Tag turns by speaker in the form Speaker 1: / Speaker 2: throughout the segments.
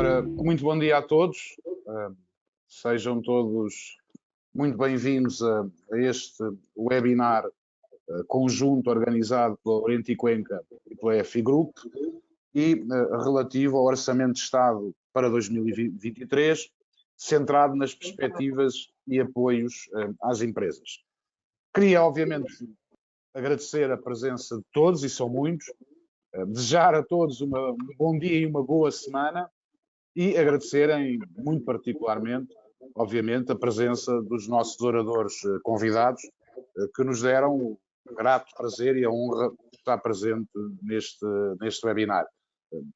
Speaker 1: Ora, muito bom dia a todos. Sejam todos muito bem-vindos a este webinar conjunto organizado pela Oriente e Cuenca e pela EFI Group e relativo ao Orçamento de Estado para 2023, centrado nas perspectivas e apoios às empresas. Queria, obviamente, agradecer a presença de todos, e são muitos, desejar a todos um bom dia e uma boa semana e agradecerem muito particularmente, obviamente, a presença dos nossos oradores convidados que nos deram o grato prazer e a honra de estar presente neste webinar.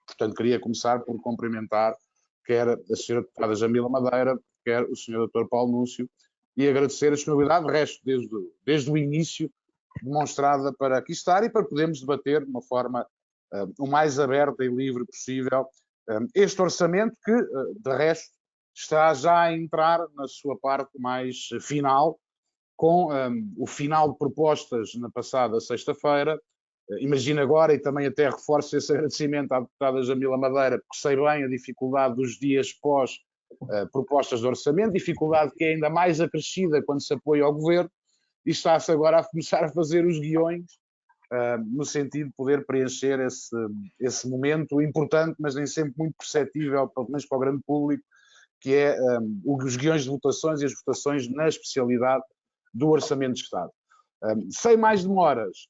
Speaker 1: Portanto, queria começar por cumprimentar quer a Sra. Deputada Jamila Madeira, quer o Sr. Dr. Paulo Núncio, e agradecer a disponibilidade, de resto, desde o início, demonstrada para aqui estar e para podermos debater de uma forma o mais aberta e livre possível este orçamento que, de resto, está já a entrar na sua parte mais final, com o final de propostas na passada sexta-feira. Imagino agora, e também até reforço esse agradecimento à deputada Jamila Madeira, porque sei bem a dificuldade dos dias pós propostas de orçamento, dificuldade que é ainda mais acrescida quando se apoia ao governo, e está-se agora a começar a fazer os guiões no sentido de poder preencher esse momento importante, mas nem sempre muito perceptível, pelo menos para o grande público, que é os guiões de votações e as votações na especialidade do Orçamento de Estado. Sem mais demoras,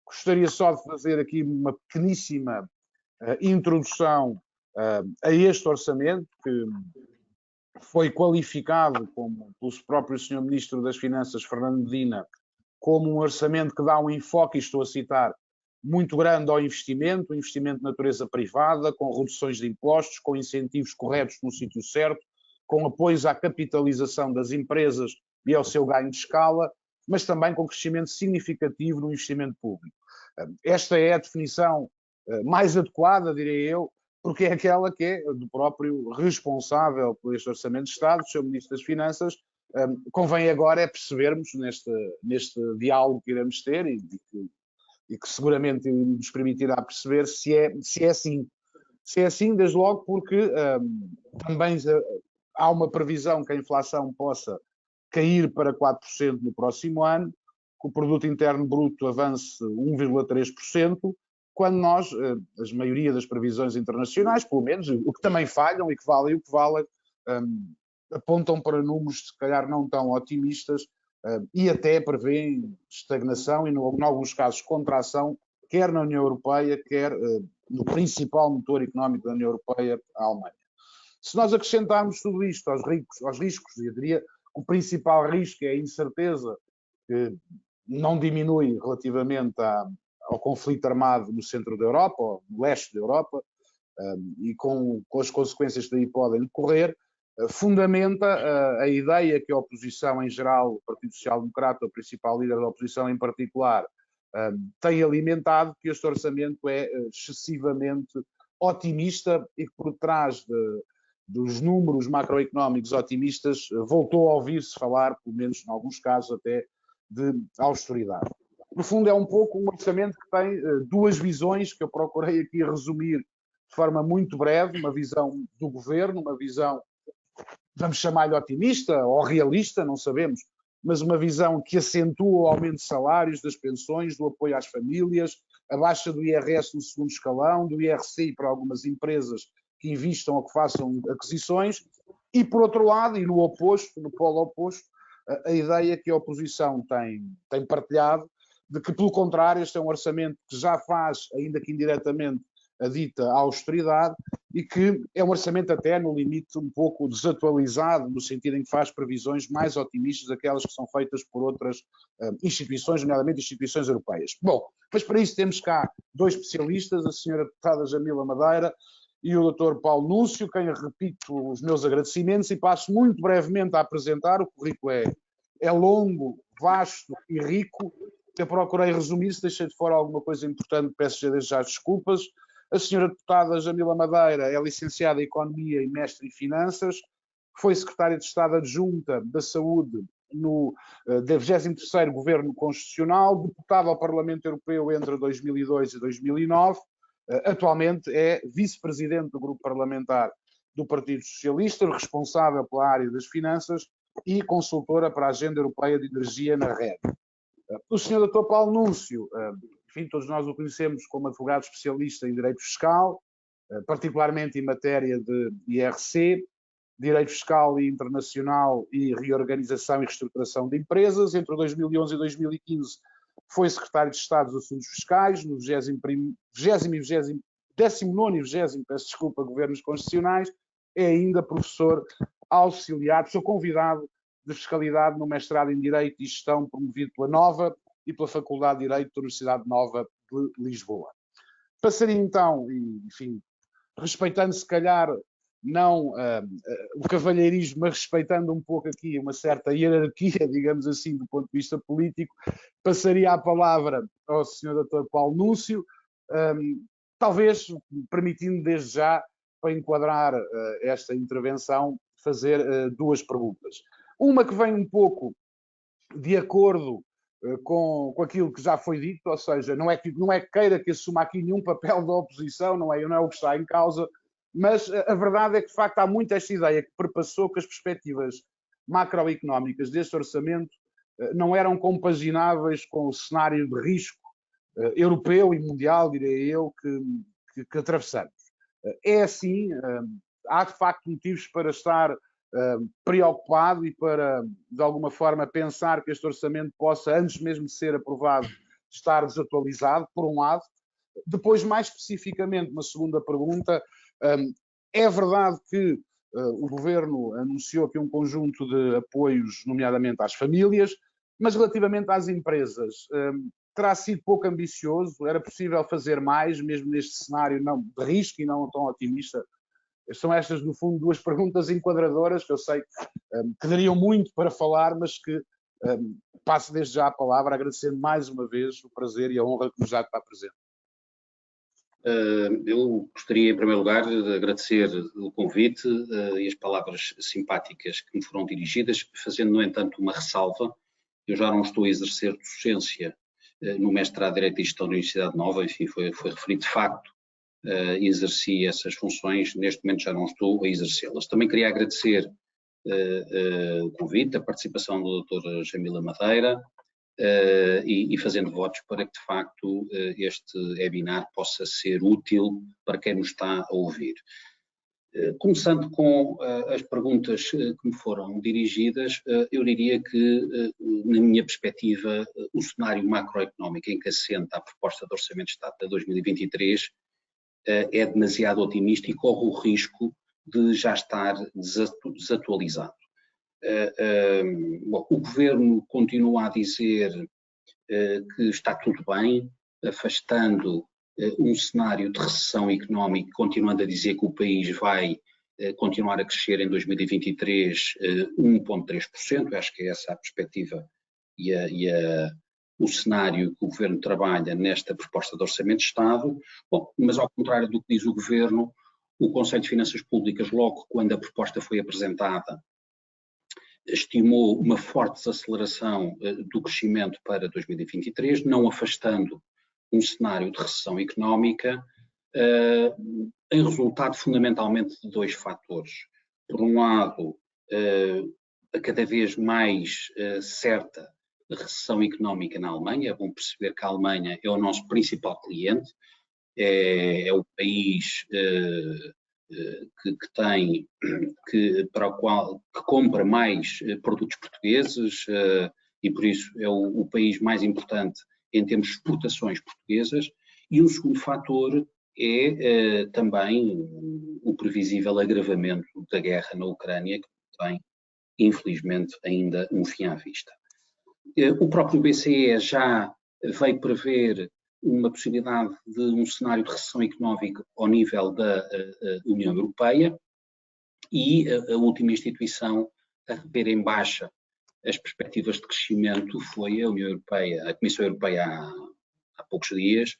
Speaker 1: gostaria só de fazer aqui uma pequeníssima introdução a este orçamento, que foi qualificado pelo próprio Sr. Ministro das Finanças, Fernando Medina, como um orçamento que dá um enfoque, e estou a citar, muito grande ao investimento, um investimento de natureza privada, com reduções de impostos, com incentivos corretos no sítio certo, com apoios à capitalização das empresas e ao seu ganho de escala, mas também com crescimento significativo no investimento público. Esta é a definição mais adequada, direi eu, porque é aquela que é do próprio responsável por este Orçamento de Estado, o Sr. Ministro das Finanças. Convém agora é percebermos neste diálogo que iremos ter e que seguramente nos permitirá perceber se é assim. Se é assim, desde logo, porque também há uma previsão que a inflação possa cair para 4% no próximo ano, que o produto interno bruto avance 1,3%, quando nós, a maioria das previsões internacionais, pelo menos, o que também falham e que valem o que valem, apontam para números, se calhar, não tão otimistas e até prevêem estagnação e, em alguns casos, contração, quer na União Europeia, quer no principal motor económico da União Europeia, a Alemanha. Se nós acrescentarmos tudo isto aos riscos, eu diria que o principal risco é a incerteza, que não diminui relativamente ao conflito armado no centro da Europa, ou no leste da Europa, e com as consequências que daí podem decorrer, fundamenta a ideia que a oposição em geral, o Partido Social Democrata, o principal líder da oposição em particular, tem alimentado, que este orçamento é excessivamente otimista e que por trás dos números macroeconómicos otimistas voltou a ouvir-se falar, pelo menos em alguns casos até, de austeridade. No fundo, é um pouco um orçamento que tem duas visões que eu procurei aqui resumir de forma muito breve: uma visão do governo, uma visão, vamos chamar-lhe otimista ou realista, não sabemos, mas uma visão que acentua o aumento de salários, das pensões, do apoio às famílias, a baixa do IRS no segundo escalão, do IRCI para algumas empresas que investam ou que façam aquisições, e por outro lado, e no oposto, no polo oposto, a ideia que a oposição tem partilhado, de que, pelo contrário, este é um orçamento que já faz, ainda que indiretamente, a dita austeridade, e que é um orçamento até, no limite, um pouco desatualizado, no sentido em que faz previsões mais otimistas daquelas que são feitas por outras instituições, nomeadamente instituições europeias. Bom, mas para isso temos cá dois especialistas, a senhora deputada Jamila Madeira e o Dr. Paulo Núncio, quem repito os meus agradecimentos, e passo muito brevemente a apresentar. O currículo é longo, vasto e rico. Eu procurei resumir, se deixei de fora alguma coisa importante, peço já desculpas. A senhora deputada Jamila Madeira é licenciada em Economia e mestre em Finanças, foi secretária de Estado adjunta da Saúde no 23º Governo Constitucional, deputada ao Parlamento Europeu entre 2002 e 2009, Atualmente é vice-presidente do grupo parlamentar do Partido Socialista, responsável pela área das finanças e consultora para a Agenda Europeia de Energia na RED. O Sr. Dr. Paulo Núncio, enfim, todos nós o conhecemos como advogado especialista em direito fiscal, particularmente em matéria de IRC, direito fiscal e internacional e reorganização e reestruturação de empresas. Entre 2011 e 2015 foi secretário de Estado dos Assuntos Fiscais, no 19º e 20º, peço desculpa, Governos Constitucionais. É ainda professor auxiliar, professor convidado de Fiscalidade no mestrado em Direito e Gestão promovido pela Nova e pela Faculdade de Direito da Universidade Nova de Lisboa. Passaria então, enfim, respeitando se calhar não o cavalheirismo, mas respeitando um pouco aqui uma certa hierarquia, digamos assim, do ponto de vista político, passaria a palavra ao Sr. Dr. Paulo Núncio, talvez permitindo desde já, para enquadrar esta intervenção, fazer duas perguntas. Uma que vem um pouco de acordo com aquilo que já foi dito, ou seja, não é que queira que assuma aqui nenhum papel da oposição, não é o que está em causa, mas a verdade é que, de facto, há muito esta ideia que perpassou que as perspectivas macroeconómicas deste orçamento não eram compagináveis com o cenário de risco europeu e mundial, direi eu, que atravessamos. É assim, há de facto motivos para estar preocupado e para, de alguma forma, pensar que este orçamento possa, antes mesmo de ser aprovado, estar desatualizado, por um lado. Depois, mais especificamente, uma segunda pergunta, é verdade que o Governo anunciou aqui um conjunto de apoios, nomeadamente às famílias, mas relativamente às empresas, terá sido pouco ambicioso? Era possível fazer mais, mesmo neste cenário não, de risco e não tão otimista? São estas, no fundo, duas perguntas enquadradoras que eu sei que dariam muito para falar, mas que passo desde já a palavra, agradecendo mais uma vez o prazer e a honra que nos dá de estar presente.
Speaker 2: Eu gostaria, em primeiro lugar, de agradecer o convite e as palavras simpáticas que me foram dirigidas, fazendo, no entanto, uma ressalva. Eu já não estou a exercer docência no mestrado de Direito e Gestão da Universidade Nova, enfim, foi referido de facto, exerci essas funções, neste momento já não estou a exercê-las. Também queria agradecer o convite, a participação do Dr. Jamila Madeira, e fazendo votos para que, de facto, este webinar possa ser útil para quem nos está a ouvir. Começando com as perguntas que me foram dirigidas, eu diria que, na minha perspectiva, o cenário macroeconómico em que assenta a proposta de Orçamento de Estado para 2023 é demasiado otimista e corre o risco de já estar desatualizado. Bom, o Governo continua a dizer que está tudo bem, afastando um cenário de recessão económica, continuando a dizer que o país vai continuar a crescer em 2023 1,3%, acho que é essa a perspectiva e o cenário que o Governo trabalha nesta proposta de Orçamento de Estado. Bom, mas ao contrário do que diz o Governo, o Conselho de Finanças Públicas, logo quando a proposta foi apresentada, estimou uma forte desaceleração do crescimento para 2023, não afastando um cenário de recessão económica, em resultado fundamentalmente de dois fatores. Por um lado, a cada vez mais certa recessão económica na Alemanha. É bom perceber que a Alemanha é o nosso principal cliente, é o país que compra mais produtos portugueses e por isso é o país mais importante em termos de exportações portuguesas. E um segundo fator é também o previsível agravamento da guerra na Ucrânia, que tem, infelizmente, ainda um fim à vista. O próprio BCE já veio prever uma possibilidade de um cenário de recessão económica ao nível da União Europeia e a última instituição a rever em baixa as perspectivas de crescimento foi a União Europeia, a Comissão Europeia há poucos dias,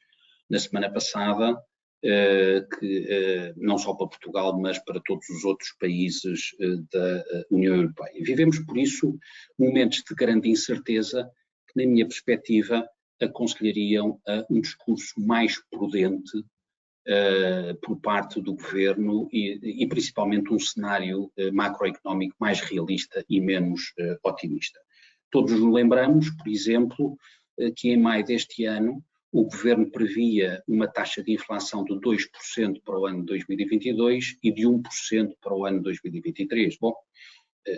Speaker 2: na semana passada, que não só para Portugal, mas para todos os outros países da União Europeia. Vivemos, por isso, momentos de grande incerteza que, na minha perspectiva, aconselhariam a um discurso mais prudente por parte do governo e principalmente um cenário macroeconómico mais realista e menos otimista. Todos nos lembramos, por exemplo, que em maio deste ano o governo previa uma taxa de inflação de 2% para o ano de 2022 e de 1% para o ano de 2023. Bom,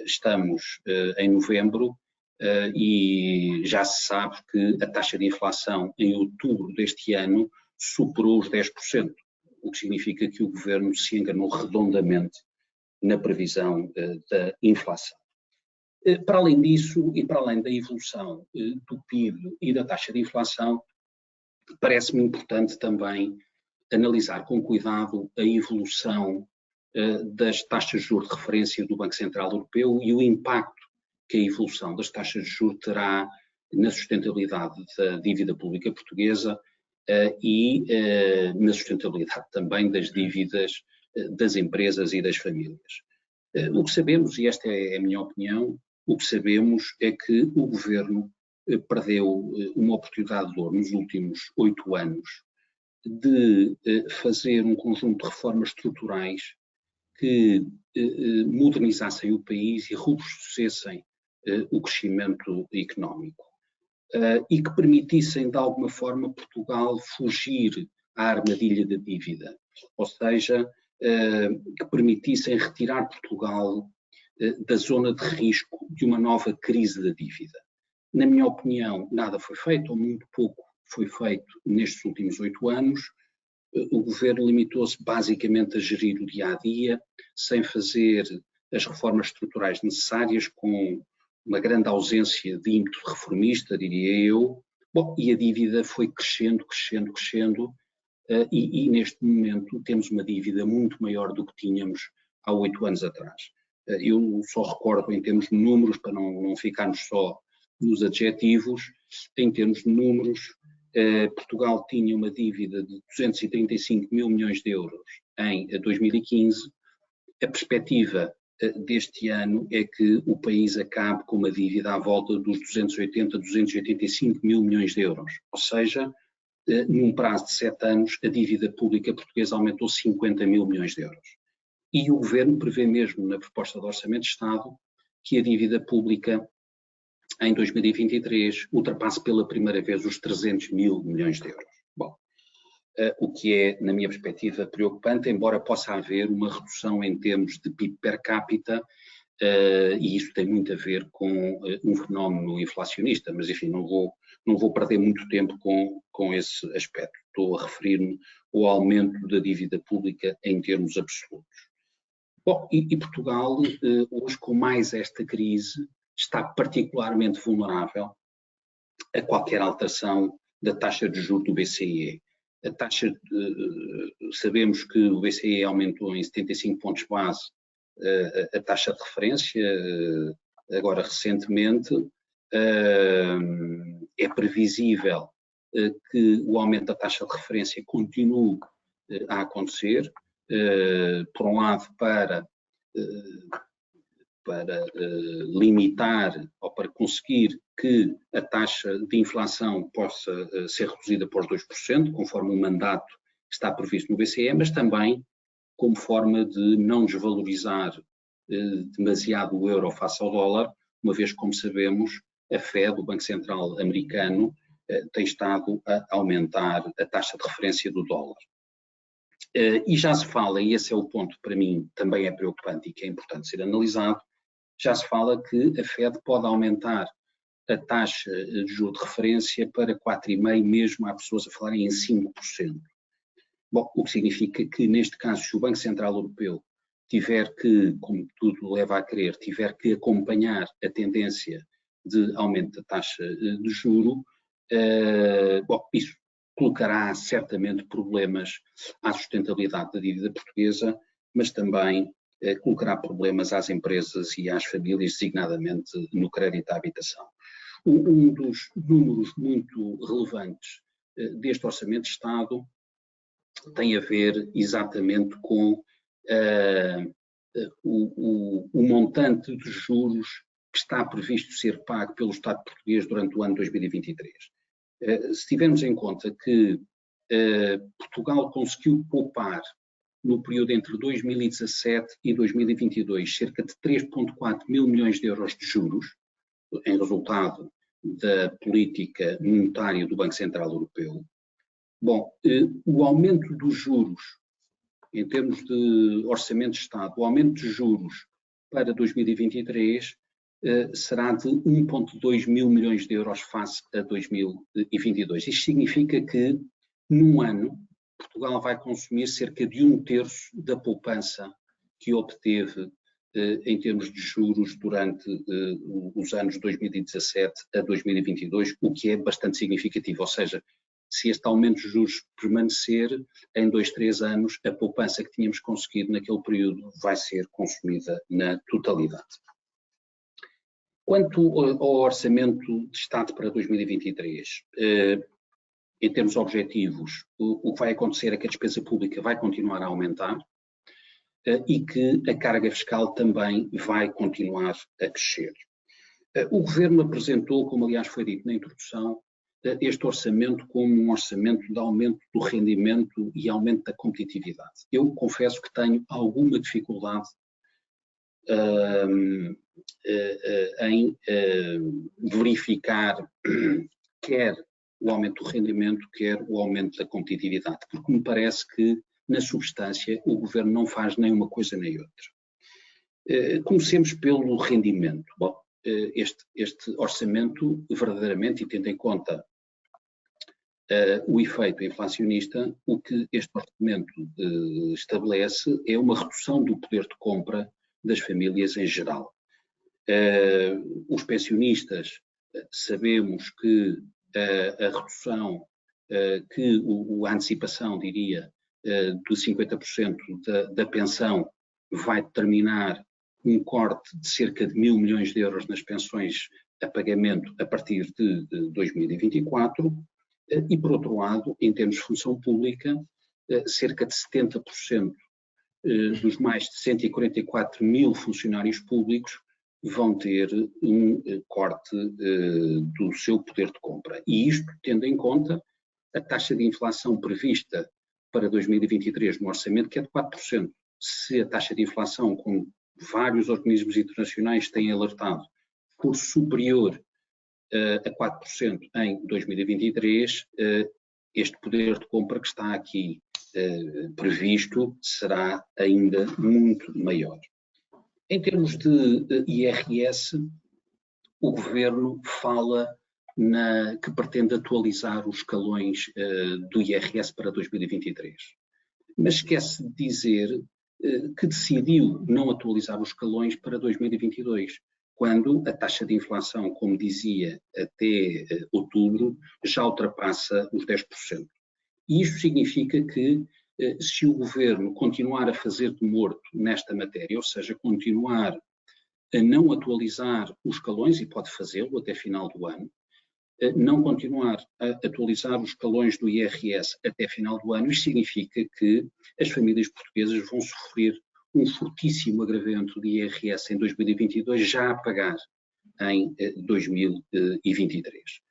Speaker 2: estamos em novembro e já se sabe que a taxa de inflação em outubro deste ano superou os 10%, o que significa que o governo se enganou redondamente na previsão da inflação. Para além disso, e para além da evolução do PIB e da taxa de inflação, parece-me importante também analisar com cuidado a evolução das taxas de juros de referência do Banco Central Europeu e o impacto que a evolução das taxas de juros terá na sustentabilidade da dívida pública portuguesa e na sustentabilidade também das dívidas das empresas e das famílias. O que sabemos, e esta é a minha opinião, o que sabemos é que o governo perdeu uma oportunidade de ouro nos últimos 8 anos de fazer um conjunto de reformas estruturais que modernizassem o país e robustecessem o crescimento económico e que permitissem de alguma forma Portugal fugir à armadilha da dívida, ou seja, que permitissem retirar Portugal da zona de risco de uma nova crise da dívida. Na minha opinião, nada foi feito, ou muito pouco foi feito nestes últimos 8 anos. O governo limitou-se basicamente a gerir o dia-a-dia, sem fazer as reformas estruturais necessárias, com uma grande ausência de ímpeto reformista, diria eu. Bom, e a dívida foi crescendo, e neste momento temos uma dívida muito maior do que tínhamos há 8 anos atrás. Eu só recordo em termos de números, para não ficarmos só nos adjetivos, em termos de números, Portugal tinha uma dívida de 235 mil milhões de euros em 2015. A perspectiva deste ano é que o país acabe com uma dívida à volta dos 285 mil milhões de euros. Ou seja, num prazo de 7 anos, a dívida pública portuguesa aumentou 50 mil milhões de euros. E o governo prevê mesmo na proposta de Orçamento de Estado que a dívida pública em 2023 ultrapasse pela primeira vez os 300 mil milhões de euros. Bom, o que é, na minha perspectiva, preocupante, embora possa haver uma redução em termos de PIB per capita, e isso tem muito a ver com um fenómeno inflacionista, mas enfim, não vou perder muito tempo com esse aspecto. Estou a referir-me ao aumento da dívida pública em termos absolutos. Bom, e Portugal, hoje com mais esta crise, está particularmente vulnerável a qualquer alteração da taxa de juros do BCE. Sabemos que o BCE aumentou em 75 pontos base a taxa de referência, agora recentemente. É previsível que o aumento da taxa de referência continue a acontecer, por um lado para limitar ou para conseguir que a taxa de inflação possa ser reduzida para os 2%, conforme o mandato que está previsto no BCE, mas também como forma de não desvalorizar demasiado o euro face ao dólar, uma vez que, como sabemos, a Fed, o Banco Central americano, tem estado a aumentar a taxa de referência do dólar. E já se fala, e esse é o ponto que para mim também é preocupante e que é importante ser analisado, já se fala que a Fed pode aumentar a taxa de juros de referência para 4,5%, mesmo há pessoas a falarem em 5%. Bom, o que significa que, neste caso, se o Banco Central Europeu tiver que, como tudo leva a crer, tiver que acompanhar a tendência de aumento da taxa de juro, bom, isso colocará certamente problemas à sustentabilidade da dívida portuguesa, mas também colocará problemas às empresas e às famílias, designadamente no crédito à habitação. Um dos números muito relevantes deste Orçamento de Estado tem a ver exatamente com o montante de juros que está previsto ser pago pelo Estado português durante o ano 2023. Se tivermos em conta que Portugal conseguiu poupar no período entre 2017 e 2022 cerca de 3,4 mil milhões de euros de juros, em resultado da política monetária do Banco Central Europeu. Bom, o aumento dos juros, em termos de orçamento de Estado, o aumento de juros para 2023 será de 1,2 mil milhões de euros face a 2022. Isto significa que, num ano, Portugal vai consumir cerca de 1/3 da poupança que obteve em termos de juros durante os anos 2017 a 2022, o que é bastante significativo. Ou seja, se este aumento de juros permanecer, em 2, 3 anos, a poupança que tínhamos conseguido naquele período vai ser consumida na totalidade. Quanto ao orçamento de Estado para 2023, em termos objetivos, o que vai acontecer é que a despesa pública vai continuar a aumentar e que a carga fiscal também vai continuar a crescer. O Governo apresentou, como aliás foi dito na introdução, este orçamento como um orçamento de aumento do rendimento e aumento da competitividade. Eu confesso que tenho alguma dificuldade em verificar quer o aumento do rendimento, quer o aumento da competitividade, porque me parece que, na substância, o Governo não faz nem uma coisa nem outra. Comecemos pelo rendimento. Bom, este orçamento, verdadeiramente, e tendo em conta o efeito inflacionista, o que este orçamento estabelece é uma redução do poder de compra das famílias em geral. Os pensionistas, sabemos que a redução, a antecipação, diria, de 50% da pensão vai determinar um corte de cerca de 1.000 milhões de euros nas pensões a pagamento a partir de 2024 e, por outro lado, em termos de função pública, cerca de 70% dos mais de 144 mil funcionários públicos vão ter um corte do seu poder de compra. E isto tendo em conta a taxa de inflação prevista para 2023 no orçamento, que é de 4%. Se a taxa de inflação, como vários organismos internacionais têm alertado, for superior a 4% em 2023, este poder de compra que está aqui previsto será ainda muito maior. Em termos de IRS, o Governo fala que pretende atualizar os escalões do IRS para 2023. Mas esquece de dizer que decidiu não atualizar os escalões para 2022, quando a taxa de inflação, como dizia, até outubro, já ultrapassa os 10%. E isto significa que, se o Governo continuar a fazer de morto nesta matéria, ou seja, continuar a não atualizar os escalões, e pode fazê-lo até final do ano, não continuar a atualizar os escalões do IRS até final do ano, isto significa que as famílias portuguesas vão sofrer um fortíssimo agravamento de IRS em 2022, já a pagar em 2023.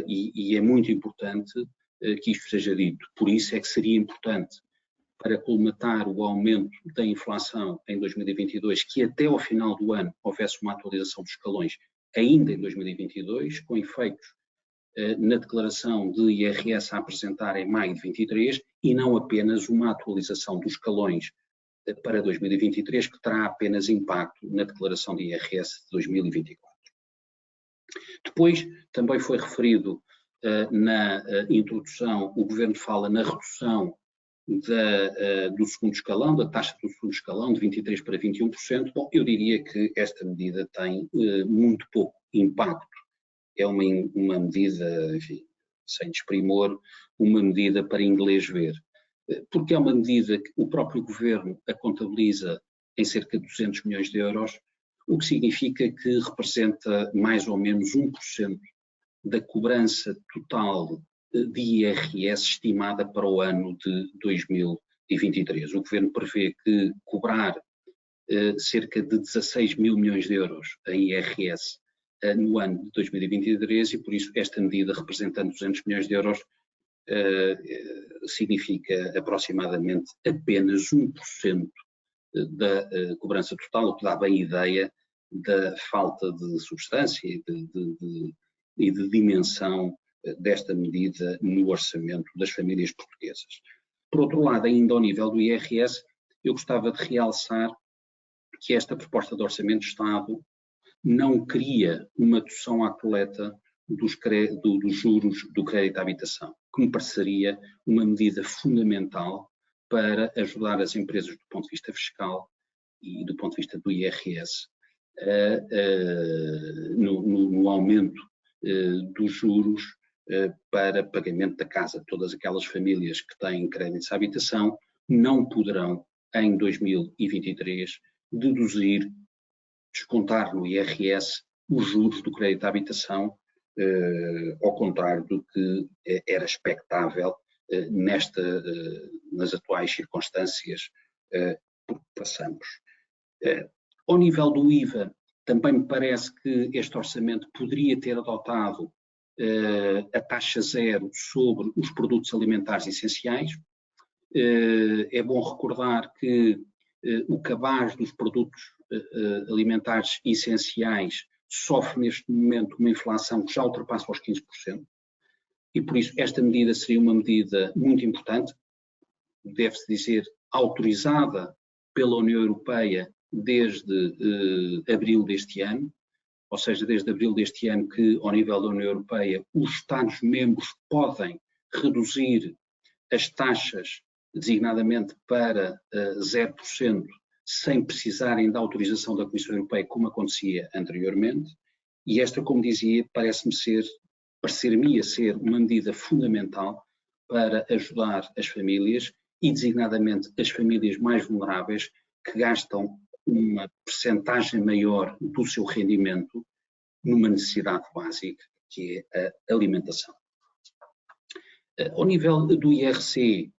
Speaker 2: E é muito importante que isto seja dito. Por isso é que seria importante, para colmatar o aumento da inflação em 2022, que até ao final do ano houvesse uma atualização dos escalões ainda em 2022, com efeitos na declaração de IRS a apresentar em maio de 23 e não apenas uma atualização dos escalões para 2023, que terá apenas impacto na declaração de IRS de 2024. Depois, também foi referido na introdução, o Governo fala na redução do segundo escalão, da taxa do segundo escalão, de 23% para 21%. Bom, eu diria que esta medida tem muito pouco impacto. É uma medida, enfim, sem desprimor, uma medida para inglês ver. Porque é uma medida que o próprio Governo a contabiliza em cerca de 200 milhões de euros, o que significa que representa mais ou menos 1% da cobrança total de IRS estimada para o ano de 2023. O Governo prevê que cobrar cerca de 16 mil milhões de euros em IRS no ano de 2023 e, por isso, esta medida, representando 200 milhões de euros, significa aproximadamente apenas 1% da cobrança total, o que dá bem ideia da falta de substância e de dimensão desta medida no orçamento das famílias portuguesas. Por outro lado, ainda ao nível do IRS, eu gostava de realçar que esta proposta de orçamento de Estado não cria uma adoção à coleta dos juros do crédito à habitação, que me pareceria uma medida fundamental para ajudar as empresas do ponto de vista fiscal e do ponto de vista do IRS no aumento dos juros para pagamento da casa. Todas aquelas famílias que têm créditos à habitação não poderão, em 2023, descontar no IRS os juros do crédito à habitação, ao contrário do que era expectável nas atuais circunstâncias por que passamos. Ao nível do IVA, também me parece que este orçamento poderia ter adotado a taxa zero sobre os produtos alimentares essenciais. É bom recordar que o cabaz dos produtos alimentares essenciais sofre neste momento uma inflação que já ultrapassa os 15%, e por isso esta medida seria uma medida muito importante, deve-se dizer autorizada pela União Europeia desde abril deste ano, ou seja, desde abril deste ano que, ao nível da União Europeia, os Estados-membros podem reduzir as taxas, designadamente para 0%, sem precisarem da autorização da Comissão Europeia, como acontecia anteriormente, e esta, como dizia, parecer-me ser uma medida fundamental para ajudar as famílias, e designadamente as famílias mais vulneráveis, que gastam uma percentagem maior do seu rendimento numa necessidade básica, que é a alimentação. Ao nível do IRC,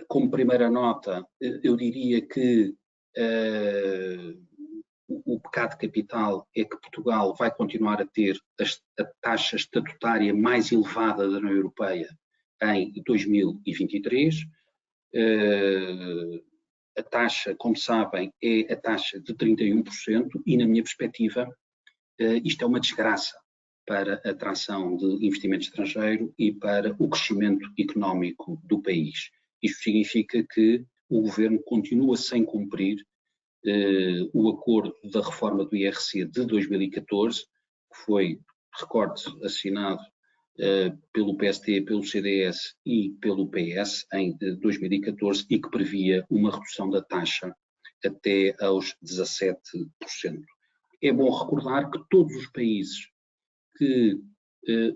Speaker 2: como primeira nota, eu diria que o pecado capital é que Portugal vai continuar a ter a taxa estatutária mais elevada da União Europeia em 2023. A taxa, como sabem, é a taxa de 31% e, na minha perspectiva, isto é uma desgraça para a atração de investimento estrangeiro e para o crescimento económico do país. Isto significa que o Governo continua sem cumprir o acordo da reforma do IRC de 2014, que foi, recorde-se, assinado pelo PST, pelo CDS e pelo PS em 2014 e que previa uma redução da taxa até aos 17%. É bom recordar que todos os países que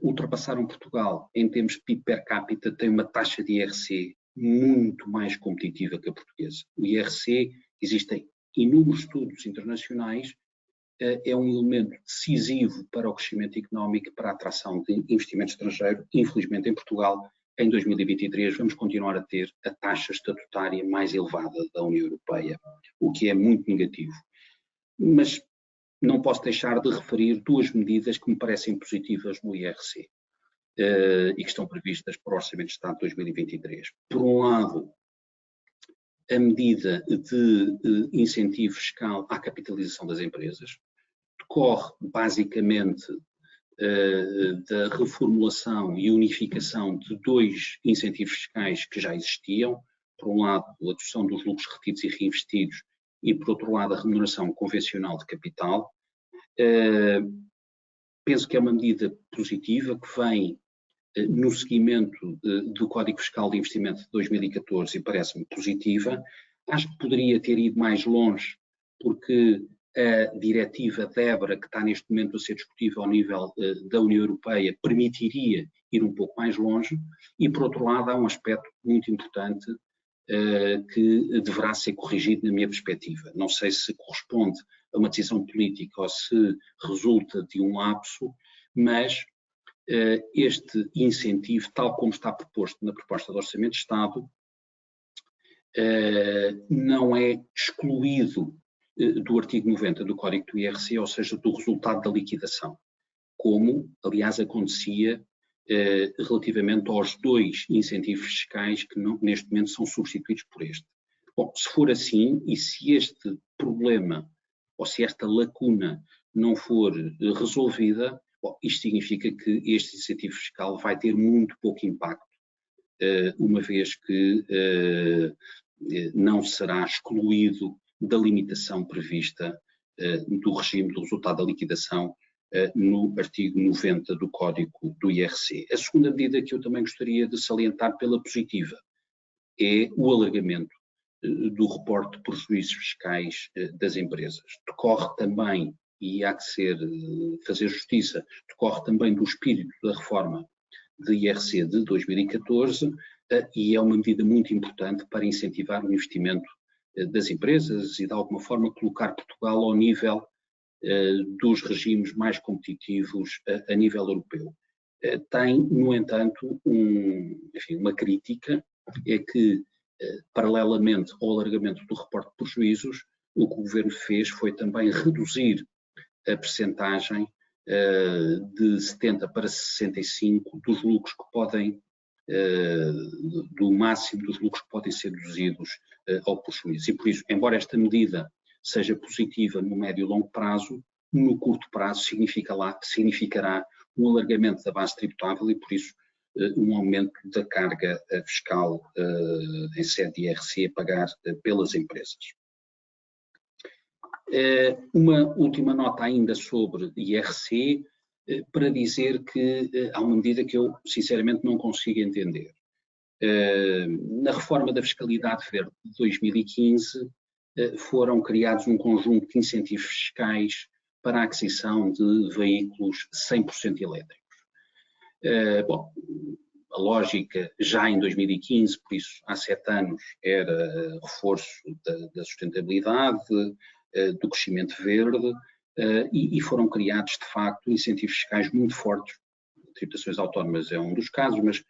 Speaker 2: ultrapassaram Portugal em termos de PIB per capita têm uma taxa de IRC muito mais competitiva que a portuguesa. O IRC, existem inúmeros estudos internacionais, é um elemento decisivo para o crescimento económico e para a atração de investimento estrangeiro. Infelizmente, em Portugal, em 2023, vamos continuar a ter a taxa estatutária mais elevada da União Europeia, o que é muito negativo. Mas não posso deixar de referir duas medidas que me parecem positivas no IRC e que estão previstas para o Orçamento de Estado de 2023. Por um lado, a medida de incentivo fiscal à capitalização das empresas decorre basicamente da reformulação e unificação de dois incentivos fiscais que já existiam. Por um lado, a dedução dos lucros retidos e reinvestidos e, por outro lado, a remuneração convencional de capital. Penso que é uma medida positiva que vem no seguimento do Código Fiscal de Investimento de 2014 e parece-me positiva. Acho que poderia ter ido mais longe, porque a diretiva DEBRA, que está neste momento a ser discutida ao nível da União Europeia, permitiria ir um pouco mais longe. E, por outro lado, há um aspecto muito importante que deverá ser corrigido na minha perspectiva. Não sei se corresponde a uma decisão política ou se resulta de um lapso, mas este incentivo, tal como está proposto na proposta de Orçamento de Estado, não é excluído do artigo 90 do Código do IRC, ou seja, do resultado da liquidação, como, aliás, acontecia relativamente aos 2 incentivos fiscais que neste momento são substituídos por este. Bom, se for assim, e se este problema, ou se esta lacuna não for resolvida, bom, isto significa que este incentivo fiscal vai ter muito pouco impacto, uma vez que não será excluído da limitação prevista do regime do resultado da liquidação no artigo 90 do Código do IRC. A segunda medida que eu também gostaria de salientar pela positiva é o alargamento do reporte de prejuízos fiscais das empresas. Decorre também, e há que fazer justiça, decorre também do espírito da reforma de IRC de 2014 e é uma medida muito importante para incentivar o investimento das empresas e, de alguma forma, colocar Portugal ao nível dos regimes mais competitivos a nível europeu. Tem, no entanto, uma crítica, é que, paralelamente ao alargamento do reporte de prejuízos, o que o Governo fez foi também reduzir a percentagem de 70 para 65 dos lucros que podem, do máximo dos lucros que podem ser deduzidos ao prejuízo. E por isso, embora esta medida seja positiva no médio e longo prazo, no curto prazo significará um alargamento da base tributável e, por isso, um aumento da carga fiscal em sede de IRC a pagar pelas empresas. Uma última nota ainda sobre IRC, para dizer que há uma medida que eu, sinceramente, não consigo entender. Na reforma da fiscalidade verde de 2015, foram criados um conjunto de incentivos fiscais para a aquisição de veículos 100% elétricos. Bom, a lógica já em 2015, por isso há 7 anos, era reforço da sustentabilidade, do crescimento verde, e foram criados, de facto, incentivos fiscais muito fortes. Tributações autónomas é um dos casos, mas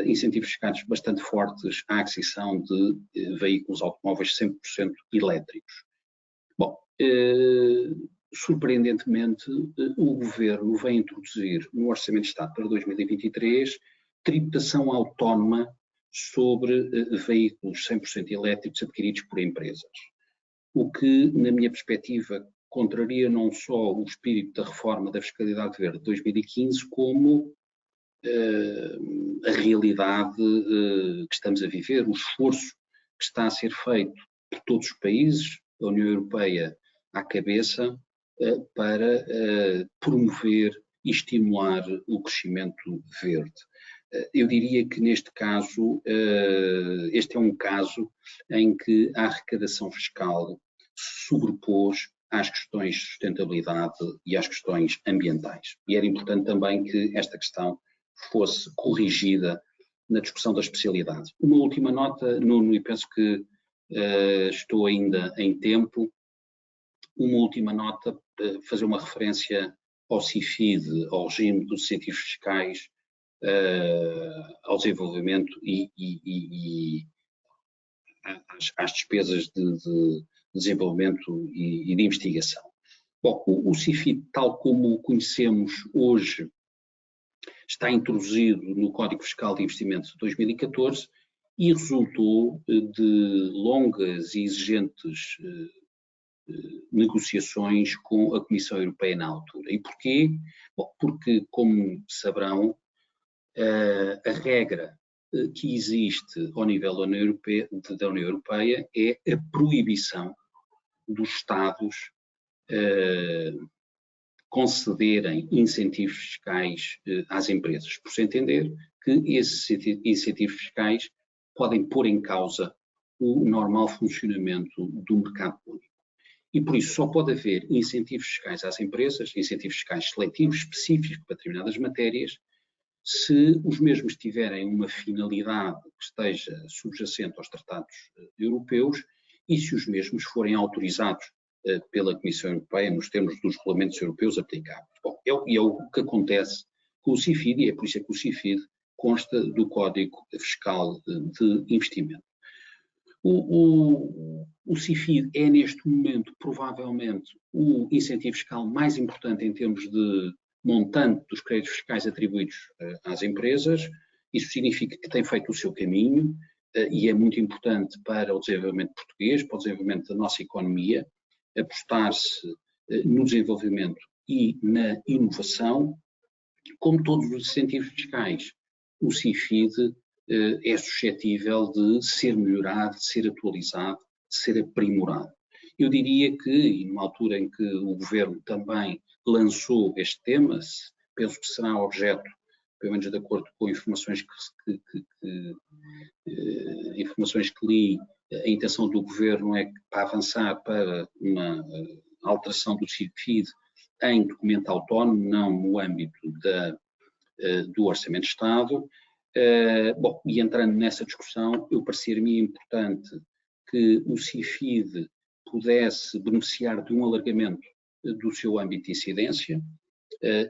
Speaker 2: incentivos fiscais bastante fortes à aquisição de veículos automóveis 100% elétricos. Bom, surpreendentemente, o Governo vem introduzir no Orçamento de Estado para 2023 tributação autónoma sobre veículos 100% elétricos adquiridos por empresas. O que, na minha perspectiva, contraria não só o espírito da reforma da fiscalidade verde de 2015, como a realidade que estamos a viver, o esforço que está a ser feito por todos os países, a União Europeia à cabeça, para promover e estimular o crescimento verde. Eu diria que neste caso, este é um caso em que a arrecadação fiscal se sobrepôs às questões de sustentabilidade e às questões ambientais. E era importante também que esta questão fosse corrigida na discussão da especialidade. Uma última nota, Nuno, e penso que estou ainda em tempo, uma última nota, fazer uma referência ao CIFID, ao regime dos incentivos fiscais, ao desenvolvimento e às despesas de desenvolvimento e de investigação. Bom, o CIFID, tal como o conhecemos hoje, está introduzido no Código Fiscal de Investimentos de 2014 e resultou de longas e exigentes negociações com a Comissão Europeia na altura. E porquê? Bom, porque, como saberão, a regra que existe ao nível da União Europeia é a proibição dos Estados concederem incentivos fiscais às empresas, por se entender que esses incentivos fiscais podem pôr em causa o normal funcionamento do mercado único. E por isso só pode haver incentivos fiscais às empresas, incentivos fiscais seletivos, específicos para determinadas matérias, se os mesmos tiverem uma finalidade que esteja subjacente aos tratados europeus e se os mesmos forem autorizados pela Comissão Europeia nos termos dos regulamentos europeus aplicáveis. Bom, é o que acontece com o CIFID e é por isso que o CIFID consta do Código Fiscal de Investimento. O CIFID é neste momento provavelmente o incentivo fiscal mais importante em termos de montante dos créditos fiscais atribuídos às empresas. Isso significa que tem feito o seu caminho e é muito importante para o desenvolvimento português, para o desenvolvimento da nossa economia, apostar-se no desenvolvimento e na inovação. Como todos os incentivos fiscais, o CIFID é suscetível de ser melhorado, de ser atualizado, de ser aprimorado. Eu diria que, numa altura em que o Governo também lançou este tema, penso que será objeto, pelo menos de acordo com informações que li, a intenção do Governo é para avançar para uma alteração do CIFID em documento autónomo, não no âmbito do Orçamento de Estado. Bom, e entrando nessa discussão, eu parecer-me importante que o CIFID pudesse beneficiar de um alargamento do seu âmbito de incidência,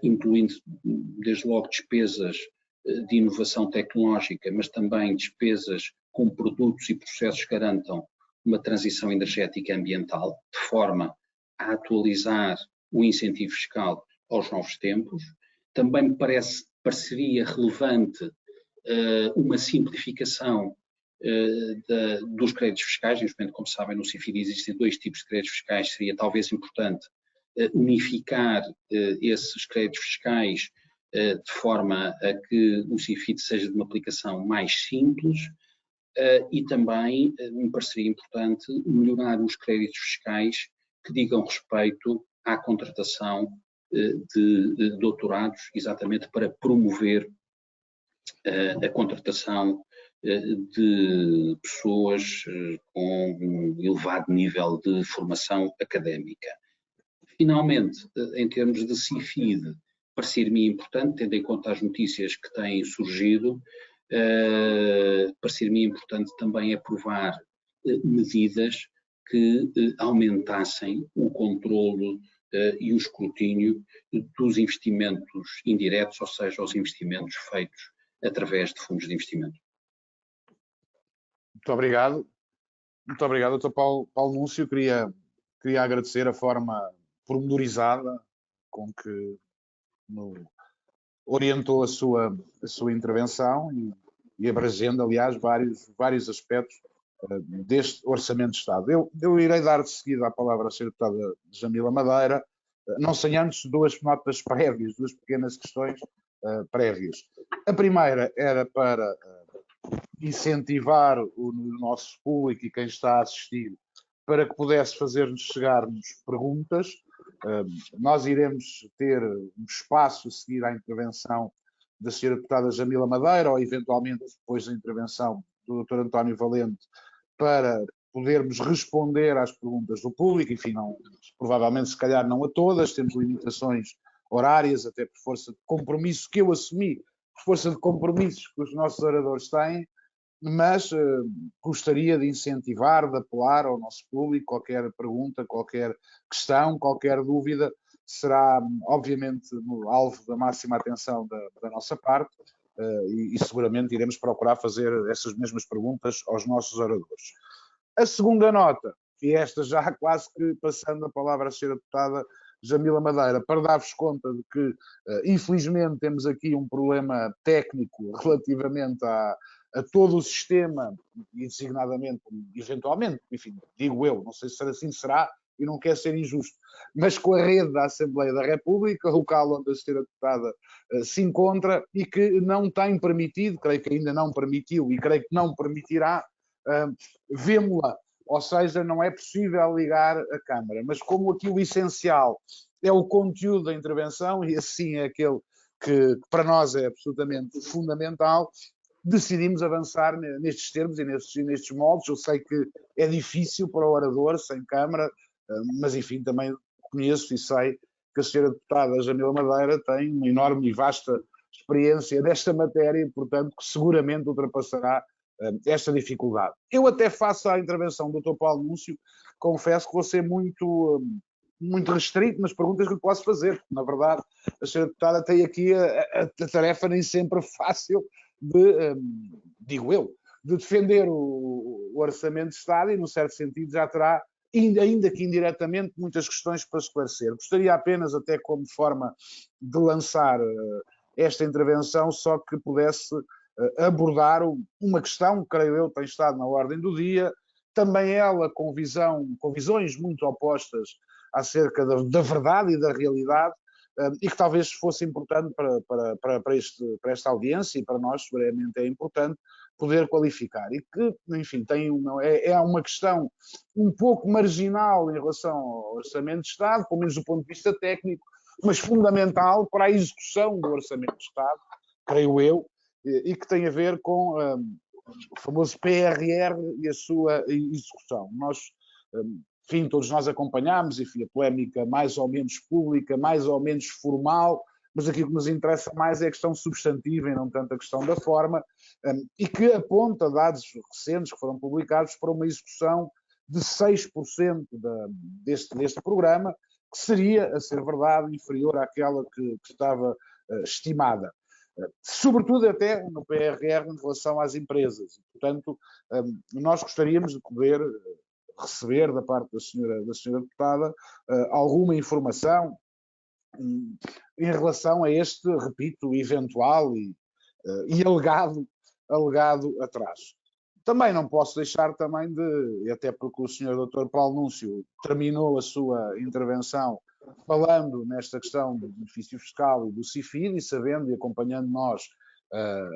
Speaker 2: incluindo desde logo despesas de inovação tecnológica, mas também despesas com produtos e processos que garantam uma transição energética e ambiental, de forma a atualizar o incentivo fiscal aos novos tempos. Também me pareceria relevante uma simplificação dos créditos fiscais. Neste momento, como sabem, no CIFID existem 2 tipos de créditos fiscais. Seria talvez importante unificar esses créditos fiscais de forma a que o CIFID seja de uma aplicação mais simples e também me pareceria importante melhorar os créditos fiscais que digam respeito à contratação de doutorados, exatamente para promover a contratação de pessoas com um elevado nível de formação académica. Finalmente, em termos de CIFID, parecer-me importante, tendo em conta as notícias que têm surgido, parecer-me importante também aprovar medidas que aumentassem o controlo e o escrutínio dos investimentos indiretos, ou seja, os investimentos feitos através de fundos de investimento.
Speaker 1: Muito obrigado. Muito obrigado, Dr. Paulo Núncio. Queria agradecer a forma pormenorizada com que orientou a sua intervenção e abrangendo, aliás, vários aspectos deste Orçamento de Estado. Eu irei dar de seguida a palavra à Sra. Deputada Jamila Madeira, não sem antes 2 notas prévias, 2 pequenas questões prévias. A primeira era para incentivar o nosso público e quem está a assistir para que pudesse fazer-nos chegar-nos perguntas. Nós iremos ter um espaço a seguir à intervenção da Sra. Deputada Jamila Madeira ou eventualmente depois da intervenção do Dr. António Valente para podermos responder às perguntas do público. Enfim, provavelmente se calhar não a todas, temos limitações horárias, até por força de compromisso que eu assumi, por força de compromissos que os nossos oradores têm, mas gostaria de incentivar, de apelar ao nosso público. Qualquer pergunta, qualquer questão, qualquer dúvida será obviamente no alvo da máxima atenção da nossa parte e seguramente iremos procurar fazer essas mesmas perguntas aos nossos oradores. A segunda nota, e esta já quase que passando a palavra à Sra. Deputada Jamila Madeira, para dar-vos conta de que infelizmente temos aqui um problema técnico relativamente a todo o sistema e designadamente, eventualmente, enfim, digo eu, não sei se assim será e não quero ser injusto, mas com a rede da Assembleia da República, local onde a Sra. Deputada se encontra e que não tem permitido, creio que ainda não permitiu e creio que não permitirá vemo-la, ou seja, não é possível ligar a câmara, mas como aqui o essencial é o conteúdo da intervenção e assim é aquele que para nós é absolutamente fundamental, decidimos avançar nestes termos e nestes moldes. Eu sei que é difícil para o orador sem câmara, mas enfim, também conheço e sei que a Sra. Deputada Jamila Madeira tem uma enorme e vasta experiência desta matéria e, portanto, que seguramente ultrapassará esta dificuldade. Eu até faço a intervenção do Dr. Paulo Núncio, confesso que vou ser muito restrito nas perguntas que lhe posso fazer. Na verdade, a Sra. Deputada tem aqui a tarefa nem sempre fácil digo eu, de defender o Orçamento de Estado e, num certo sentido, já terá ainda que indiretamente, muitas questões para esclarecer. Gostaria apenas, até como forma de lançar esta intervenção, só que pudesse abordar uma questão que, creio eu, tem estado na ordem do dia, também ela com visões muito opostas acerca da verdade e da realidade, e que talvez fosse importante para esta audiência e para nós, seguramente é importante, poder qualificar. E que, enfim, é uma questão um pouco marginal em relação ao Orçamento de Estado, pelo menos do ponto de vista técnico, mas fundamental para a execução do Orçamento de Estado, creio eu, e que tem a ver com o famoso PRR e a sua execução. Nós, enfim, todos nós acompanhámos, enfim, a polémica mais ou menos pública, mais ou menos formal, mas aquilo que nos interessa mais é a questão substantiva e não tanto a questão da forma, e que aponta dados recentes que foram publicados para uma execução de 6% deste programa, que seria, a ser verdade, inferior àquela que estava estimada. Sobretudo até no PRR em relação às empresas. Portanto, nós gostaríamos de poder receber da parte da senhora deputada alguma informação em relação a este, repito, eventual e alegado atraso. Também não posso deixar também e até porque o senhor Dr. Paulo Núncio terminou a sua intervenção falando nesta questão do benefício fiscal e do CIFID, e sabendo e acompanhando nós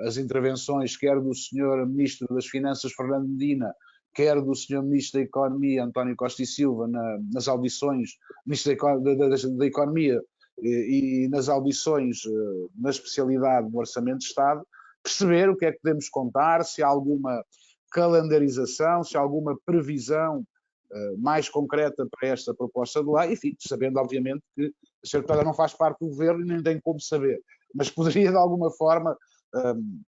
Speaker 1: as intervenções, quer do senhor Ministro das Finanças, Fernando Medina, quer do senhor Ministro da Economia, António Costa e Silva, nas audições, Ministro da Economia, e nas audições na especialidade do Orçamento de Estado, perceber o que é que podemos contar, se há alguma calendarização, se há alguma previsão mais concreta para esta proposta de lei, enfim, sabendo obviamente que a senhora deputada não faz parte do governo e nem tem como saber, mas poderia de alguma forma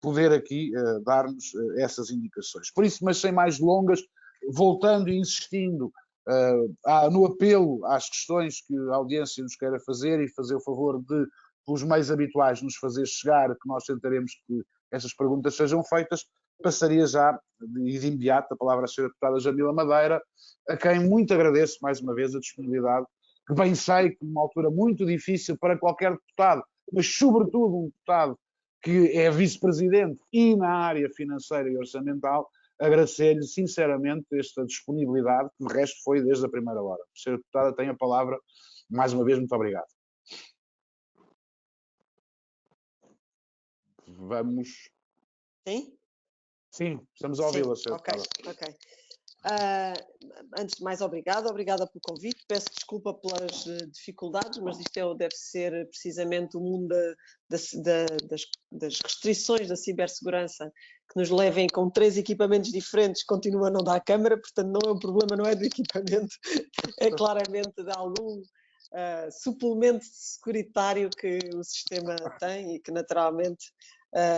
Speaker 1: poder aqui dar-nos essas indicações. Por isso, mas sem mais delongas, voltando e insistindo no apelo às questões que a audiência nos queira fazer e fazer o favor de, pelos meios habituais, nos fazer chegar, que nós tentaremos que essas perguntas sejam feitas, passaria já de imediato a palavra à senhora deputada Jamila Madeira, a quem muito agradeço mais uma vez a disponibilidade, que bem sei que numa altura muito difícil para qualquer deputado, mas sobretudo um deputado que é vice-presidente e na área financeira e orçamental, agradecer-lhe sinceramente esta disponibilidade, que de resto foi desde a primeira hora. Senhora deputada, tem a palavra. Mais uma vez, muito obrigado. Vamos...
Speaker 3: Sim?
Speaker 1: Sim, estamos a ouvi-la, senhora
Speaker 3: deputada. Ok. Antes de mais, obrigada pelo convite. Peço desculpa pelas dificuldades, mas isto deve ser precisamente o mundo das restrições da cibersegurança que nos levem com 3 equipamentos diferentes, continua a não dar a câmara, portanto não é um problema, não é do equipamento, é claramente de algum suplemento securitário que o sistema tem e que naturalmente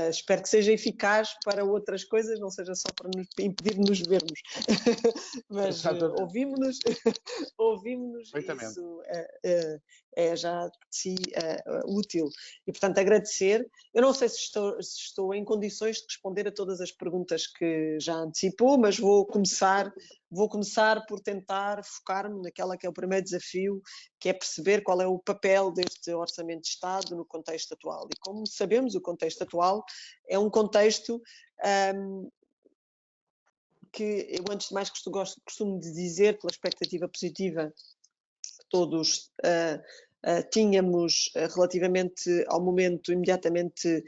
Speaker 3: espero que seja eficaz para outras coisas, não seja só para nos impedir de nos vermos. Mas ouvimos-nos isso é já de si útil. E, portanto, agradecer. Eu não sei se estou em condições de responder a todas as perguntas que já antecipou, mas vou começar por tentar focar-me naquela que é o primeiro desafio, que é perceber qual é o papel deste Orçamento de Estado no contexto atual. E como sabemos, o contexto atual é um contexto que eu, antes de mais, costumo dizer, pela expectativa positiva que todos tínhamos relativamente ao momento imediatamente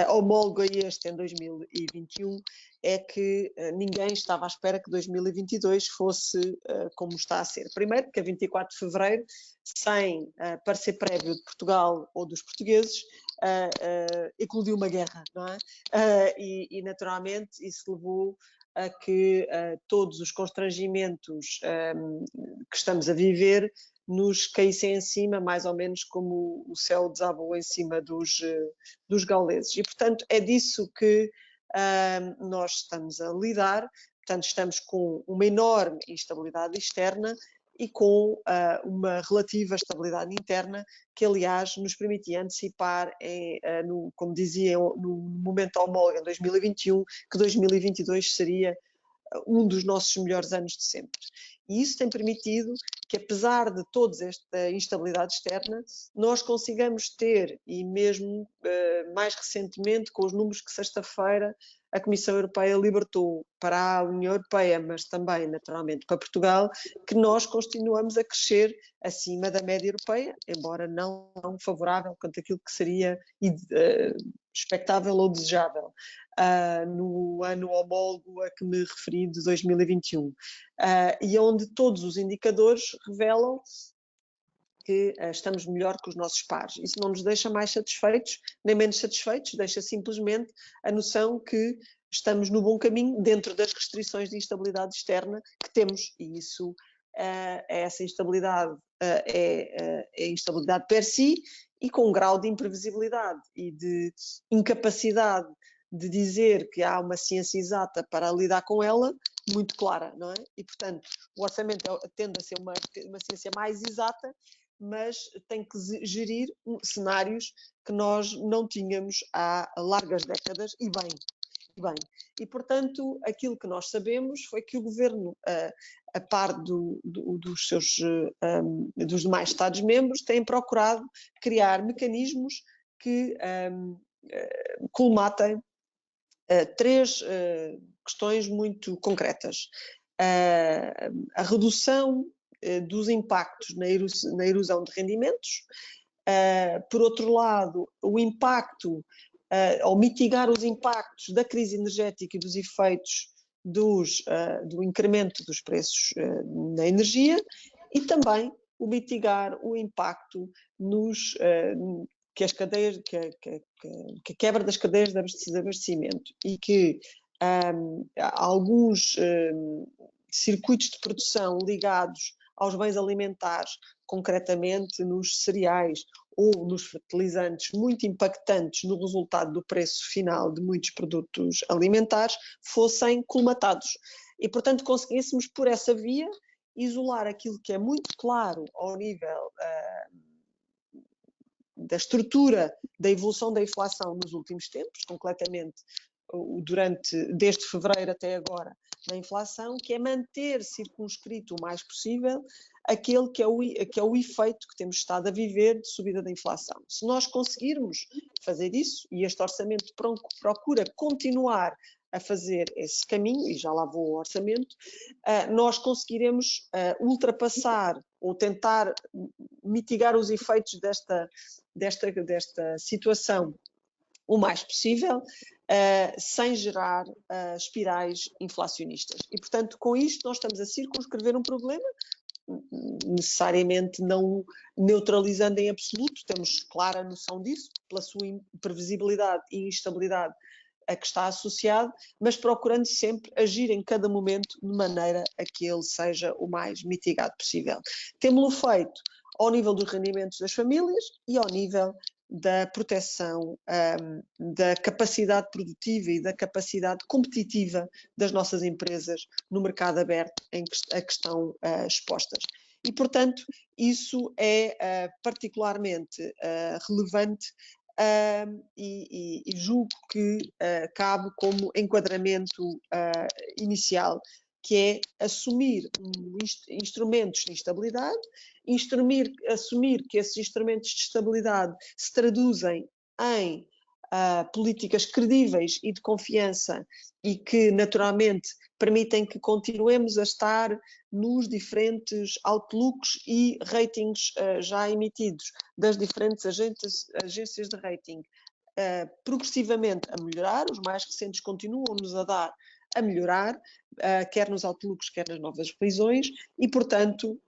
Speaker 3: homólogo a este em 2021, é que ninguém estava à espera que 2022 fosse como está a ser. Primeiro, porque a 24 de fevereiro, sem parecer prévio de Portugal ou dos portugueses, eclodiu uma guerra, não é? E naturalmente isso levou a que todos os constrangimentos que estamos a viver nos caíssem em cima, mais ou menos como o céu desabou em cima dos gauleses. E, portanto, é disso que nós estamos a lidar. Portanto, estamos com uma enorme instabilidade externa e com uma relativa estabilidade interna que, aliás, nos permitia antecipar, como dizia, no momento homólogo em 2021, que 2022 seria um dos nossos melhores anos de sempre. E isso tem permitido que, apesar de toda esta instabilidade externa, nós consigamos ter, e mesmo mais recentemente, com os números que sexta-feira a Comissão Europeia libertou para a União Europeia, mas também, naturalmente, para Portugal, que nós continuamos a crescer acima da média europeia, embora não favorável quanto àquilo que seria expectável ou desejável. No ano homólogo a que me referi, de 2021, e onde todos os indicadores revelam que estamos melhor que os nossos pares. Isso não nos deixa mais satisfeitos, nem menos satisfeitos, deixa simplesmente a noção que estamos no bom caminho dentro das restrições de instabilidade externa que temos, e isso, essa instabilidade é instabilidade per si, e com um grau de imprevisibilidade e de incapacidade de dizer que há uma ciência exata para lidar com ela, muito clara, não é? E, portanto, o orçamento tende a ser uma ciência mais exata, mas tem que gerir cenários que nós não tínhamos há largas décadas, e bem. E, portanto, aquilo que nós sabemos foi que o Governo, a par dos demais Estados-membros, tem procurado criar mecanismos que colmatem três questões muito concretas. A redução dos impactos na erosão de rendimentos, por outro lado, o impacto, ou mitigar os impactos da crise energética e dos efeitos do incremento dos preços na energia, e também o mitigar o impacto que a quebra das cadeias de abastecimento, e que alguns circuitos de produção ligados aos bens alimentares, concretamente nos cereais ou nos fertilizantes, muito impactantes no resultado do preço final de muitos produtos alimentares, fossem colmatados. E, portanto, conseguíssemos, por essa via, isolar aquilo que é muito claro ao nível da estrutura da evolução da inflação nos últimos tempos, concretamente desde fevereiro até agora, na inflação, que é manter circunscrito o mais possível aquele que é o efeito que temos estado a viver de subida da inflação. Se nós conseguirmos fazer isso, e este orçamento procura continuar a fazer esse caminho, e já lá vou ao orçamento, nós conseguiremos ultrapassar ou tentar mitigar os efeitos desta situação o mais possível, sem gerar espirais inflacionistas. E, portanto, com isto nós estamos a circunscrever um problema, necessariamente não neutralizando em absoluto, temos clara noção disso, pela sua imprevisibilidade e instabilidade a que está associado, mas procurando sempre agir em cada momento de maneira a que ele seja o mais mitigado possível. Temos-lo feito ao nível dos rendimentos das famílias e ao nível da proteção da capacidade produtiva e da capacidade competitiva das nossas empresas no mercado aberto a que estão expostas. E, portanto, isso é particularmente relevante e julgo que cabe como enquadramento inicial, que é assumir instrumentos de estabilidade, assumir que esses instrumentos de estabilidade se traduzem em políticas credíveis e de confiança, e que naturalmente permitem que continuemos a estar nos diferentes outlooks e ratings já emitidos das diferentes agências de rating, progressivamente a melhorar. Os mais recentes continuam-nos a dar a melhorar, quer nos outlooks, quer nas novas revisões, e, portanto,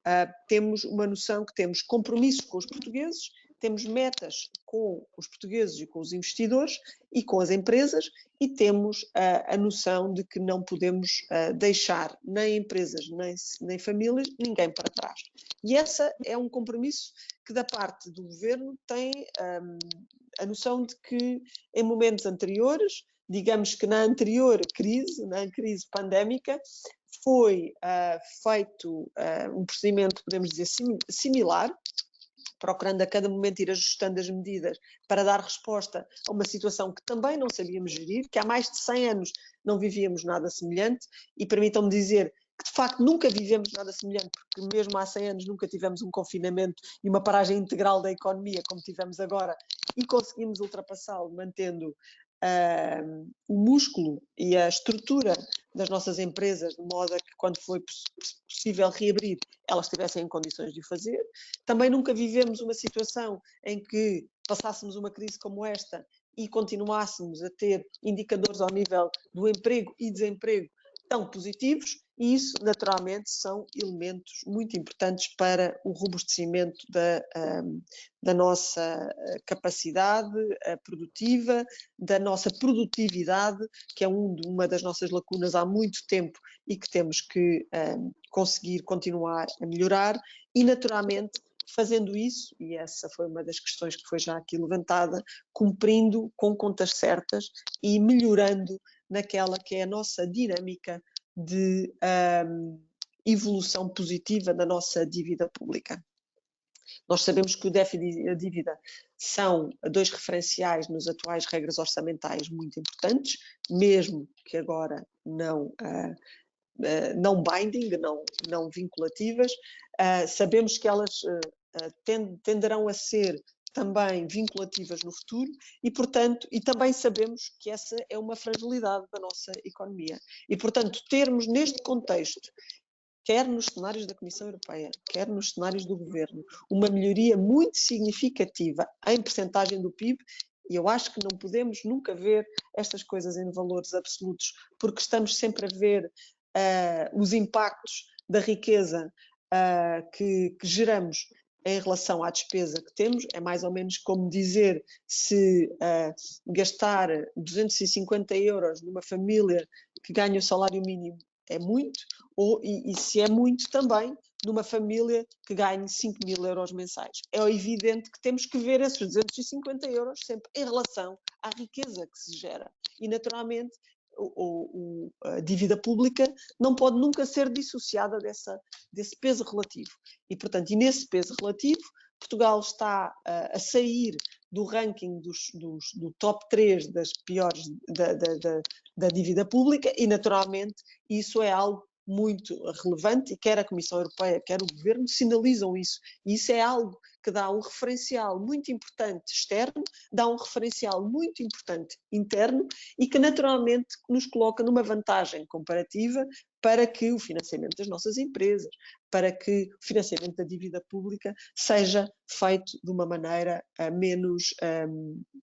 Speaker 3: temos uma noção que temos compromisso com os portugueses, temos metas com os portugueses e com os investidores e com as empresas, e temos a noção de que não podemos deixar nem empresas, nem famílias, ninguém para trás. E esse é um compromisso que, da parte do Governo, tem a noção de que, em momentos anteriores, digamos que na anterior crise, na crise pandémica, foi feito um procedimento, podemos dizer, similar, procurando a cada momento ir ajustando as medidas para dar resposta a uma situação que também não sabíamos gerir, que há mais de 100 anos não vivíamos nada semelhante, e permitam-me dizer que de facto nunca vivemos nada semelhante, porque mesmo há 100 anos nunca tivemos um confinamento e uma paragem integral da economia como tivemos agora, e conseguimos ultrapassá-lo mantendo o músculo e a estrutura das nossas empresas, de modo a que quando foi possível reabrir, elas estivessem em condições de o fazer. Também nunca vivemos uma situação em que passássemos uma crise como esta e continuássemos a ter indicadores ao nível do emprego e desemprego tão positivos, e isso, naturalmente, são elementos muito importantes para o robustecimento da nossa capacidade produtiva, da nossa produtividade, que é uma das nossas lacunas há muito tempo e que temos que conseguir continuar a melhorar, e, naturalmente, fazendo isso, e essa foi uma das questões que foi já aqui levantada, cumprindo com contas certas e melhorando naquela que é a nossa dinâmica de evolução positiva da nossa dívida pública. Nós sabemos que o déficit e a dívida são dois referenciais nas atuais regras orçamentais muito importantes, mesmo que agora não binding, não vinculativas. Sabemos que elas tenderão a ser também vinculativas no futuro e, portanto, e também sabemos que essa é uma fragilidade da nossa economia. E, portanto, termos neste contexto, quer nos cenários da Comissão Europeia, quer nos cenários do Governo, uma melhoria muito significativa em percentagem do PIB, e eu acho que não podemos nunca ver estas coisas em valores absolutos, porque estamos sempre a ver os impactos da riqueza que geramos em relação à despesa que temos. É mais ou menos como dizer se gastar 250 euros numa família que ganha o salário mínimo é muito, e se é muito também numa família que ganhe 5.000 euros mensais. É evidente que temos que ver esses 250 euros sempre em relação à riqueza que se gera. E, naturalmente, a dívida pública não pode nunca ser dissociada desse peso relativo. E, portanto, nesse peso relativo, Portugal está a sair do ranking do top 3 das piores da dívida pública, e, naturalmente, isso é algo muito relevante, e quer a Comissão Europeia, quer o Governo sinalizam isso. E isso é algo que dá um referencial muito importante externo, dá um referencial muito importante interno, e que naturalmente nos coloca numa vantagem comparativa para que o financiamento das nossas empresas, para que o financiamento da dívida pública seja feito de uma maneira menos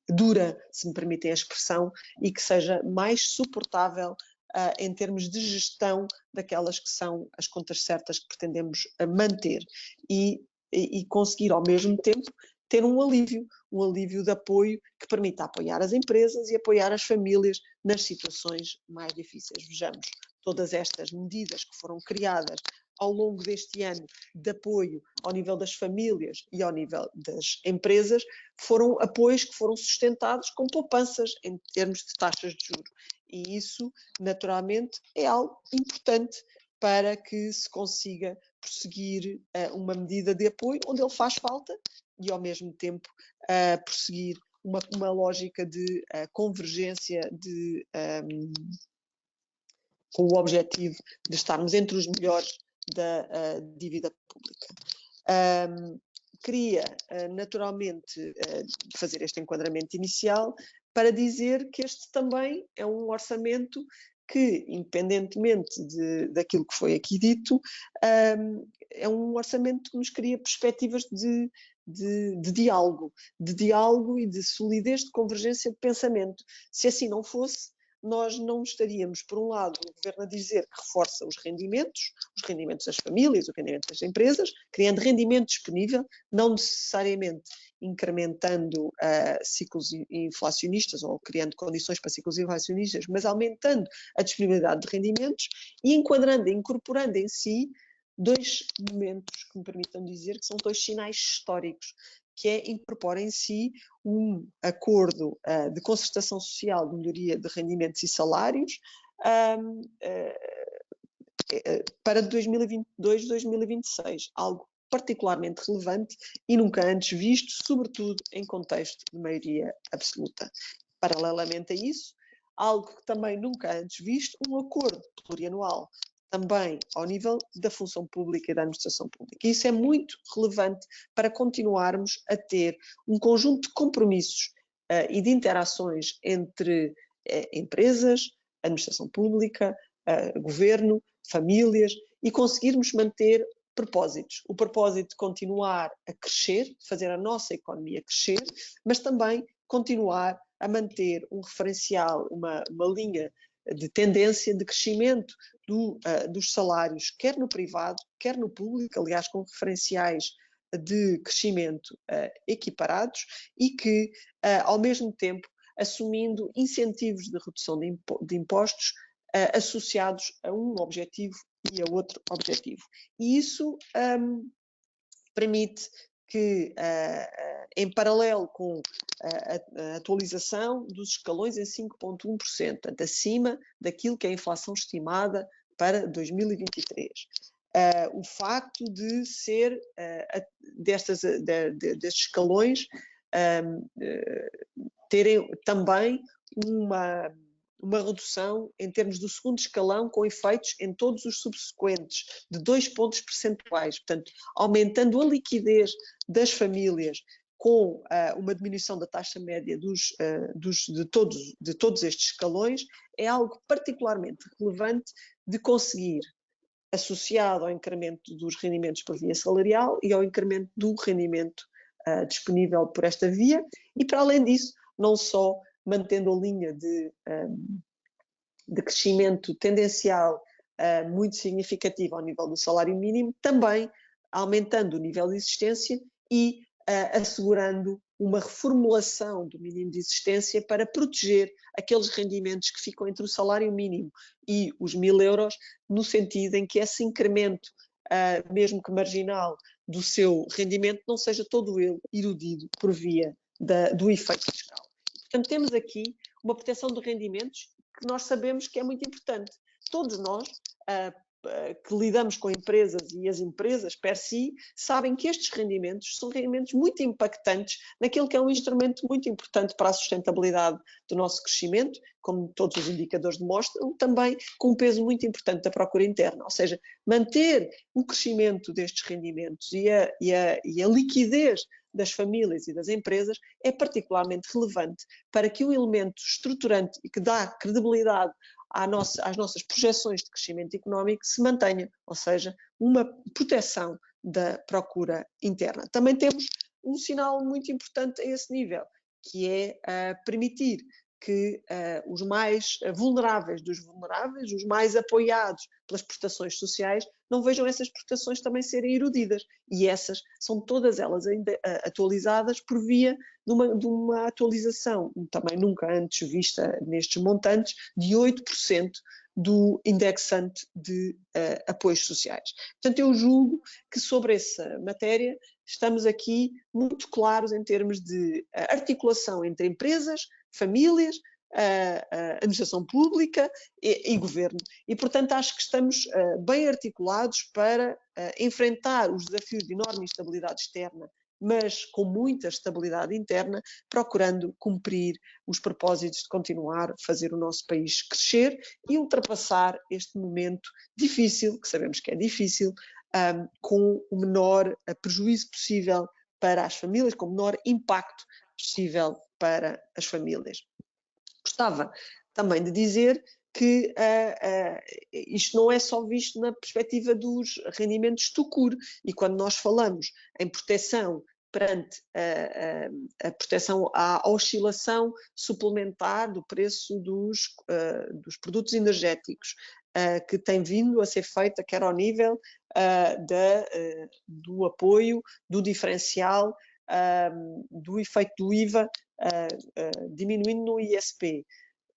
Speaker 3: dura, se me permitem a expressão, e que seja mais suportável em termos de gestão daquelas que são as contas certas que pretendemos manter, e conseguir ao mesmo tempo ter um alívio de apoio que permita apoiar as empresas e apoiar as famílias nas situações mais difíceis. Vejamos, todas estas medidas que foram criadas ao longo deste ano de apoio ao nível das famílias e ao nível das empresas foram apoios que foram sustentados com poupanças em termos de taxas de juros. E isso, naturalmente, é algo importante para que se consiga prosseguir uma medida de apoio onde ele faz falta e, ao mesmo tempo, prosseguir uma lógica de convergência com o objetivo de estarmos entre os melhores da dívida pública. Queria, naturalmente, fazer este enquadramento inicial para dizer que este também é um orçamento que, independentemente daquilo que foi aqui dito, é um orçamento que nos cria perspectivas de diálogo e de solidez de convergência de pensamento. Se assim não fosse, nós não estaríamos, por um lado, o Governo a dizer que reforça os rendimentos das famílias, os rendimentos das empresas, criando rendimento disponível, não necessariamente incrementando ciclos inflacionistas ou criando condições para ciclos inflacionistas, mas aumentando a disponibilidade de rendimentos e incorporando em si dois momentos que me permitam dizer que são dois sinais históricos, que incorpora em si um acordo de concertação social de melhoria de rendimentos e salários para 2022-2026, algo particularmente relevante e nunca antes visto, sobretudo em contexto de maioria absoluta. Paralelamente a isso, algo que também nunca antes visto, um acordo plurianual, também ao nível da função pública e da administração pública. Isso é muito relevante para continuarmos a ter um conjunto de compromissos e de interações entre empresas, administração pública, governo, famílias, e conseguirmos manter propósitos. O propósito de continuar a crescer, fazer a nossa economia crescer, mas também continuar a manter um referencial, uma linha de tendência de crescimento dos salários, quer no privado, quer no público, aliás, com referenciais de crescimento equiparados e que, ao mesmo tempo, assumindo incentivos de redução de impostos associados a um objetivo e a outro objetivo. E isso permite que, em paralelo com a atualização dos escalões em 5,1%, portanto, acima daquilo que é a inflação estimada para 2023. O facto de ser destes escalões terem também uma redução em termos do segundo escalão, com efeitos em todos os subsequentes, de 2 pontos percentuais, portanto, aumentando a liquidez das famílias com uma diminuição da taxa média de todos estes escalões, é algo particularmente relevante de conseguir, associado ao incremento dos rendimentos por via salarial e ao incremento do rendimento disponível por esta via, e para além disso, não só mantendo a linha de crescimento tendencial muito significativo ao nível do salário mínimo, também aumentando o nível de existência e assegurando uma reformulação do mínimo de existência para proteger aqueles rendimentos que ficam entre o salário mínimo e os 1.000 euros, no sentido em que esse incremento, mesmo que marginal, do seu rendimento não seja todo ele eludido por via do efeito fiscal. Portanto, temos aqui uma proteção de rendimentos que nós sabemos que é muito importante. Todos nós que lidamos com empresas e as empresas per si sabem que estes rendimentos são rendimentos muito impactantes naquilo que é um instrumento muito importante para a sustentabilidade do nosso crescimento, como todos os indicadores demonstram, também com um peso muito importante da procura interna, ou seja, manter o crescimento destes rendimentos e a liquidez das famílias e das empresas é particularmente relevante para que um elemento estruturante e que dá credibilidade às nossas projeções de crescimento económico se mantenha, ou seja, uma proteção da procura interna. Também temos um sinal muito importante a esse nível, que é permitir que os mais vulneráveis dos vulneráveis, os mais apoiados pelas prestações sociais, não vejam essas prestações também serem erudidas. E essas são todas elas ainda atualizadas por via de uma atualização, também nunca antes vista nestes montantes, de 8% do indexante de apoios sociais. Portanto, eu julgo que sobre essa matéria estamos aqui muito claros em termos de articulação entre empresas, famílias, administração pública e governo. E, portanto, acho que estamos bem articulados para enfrentar os desafios de enorme instabilidade externa, mas com muita estabilidade interna, procurando cumprir os propósitos de continuar a fazer o nosso país crescer e ultrapassar este momento difícil, que sabemos que é difícil, com o menor prejuízo possível para as famílias, com o menor impacto possível para as famílias. Gostava também de dizer que isto não é só visto na perspectiva dos rendimentos TUCUR, e quando nós falamos em proteção perante a proteção à oscilação suplementar do preço dos produtos energéticos, que tem vindo a ser feita quer ao nível do apoio, do diferencial, do efeito do IVA, diminuindo no ISP,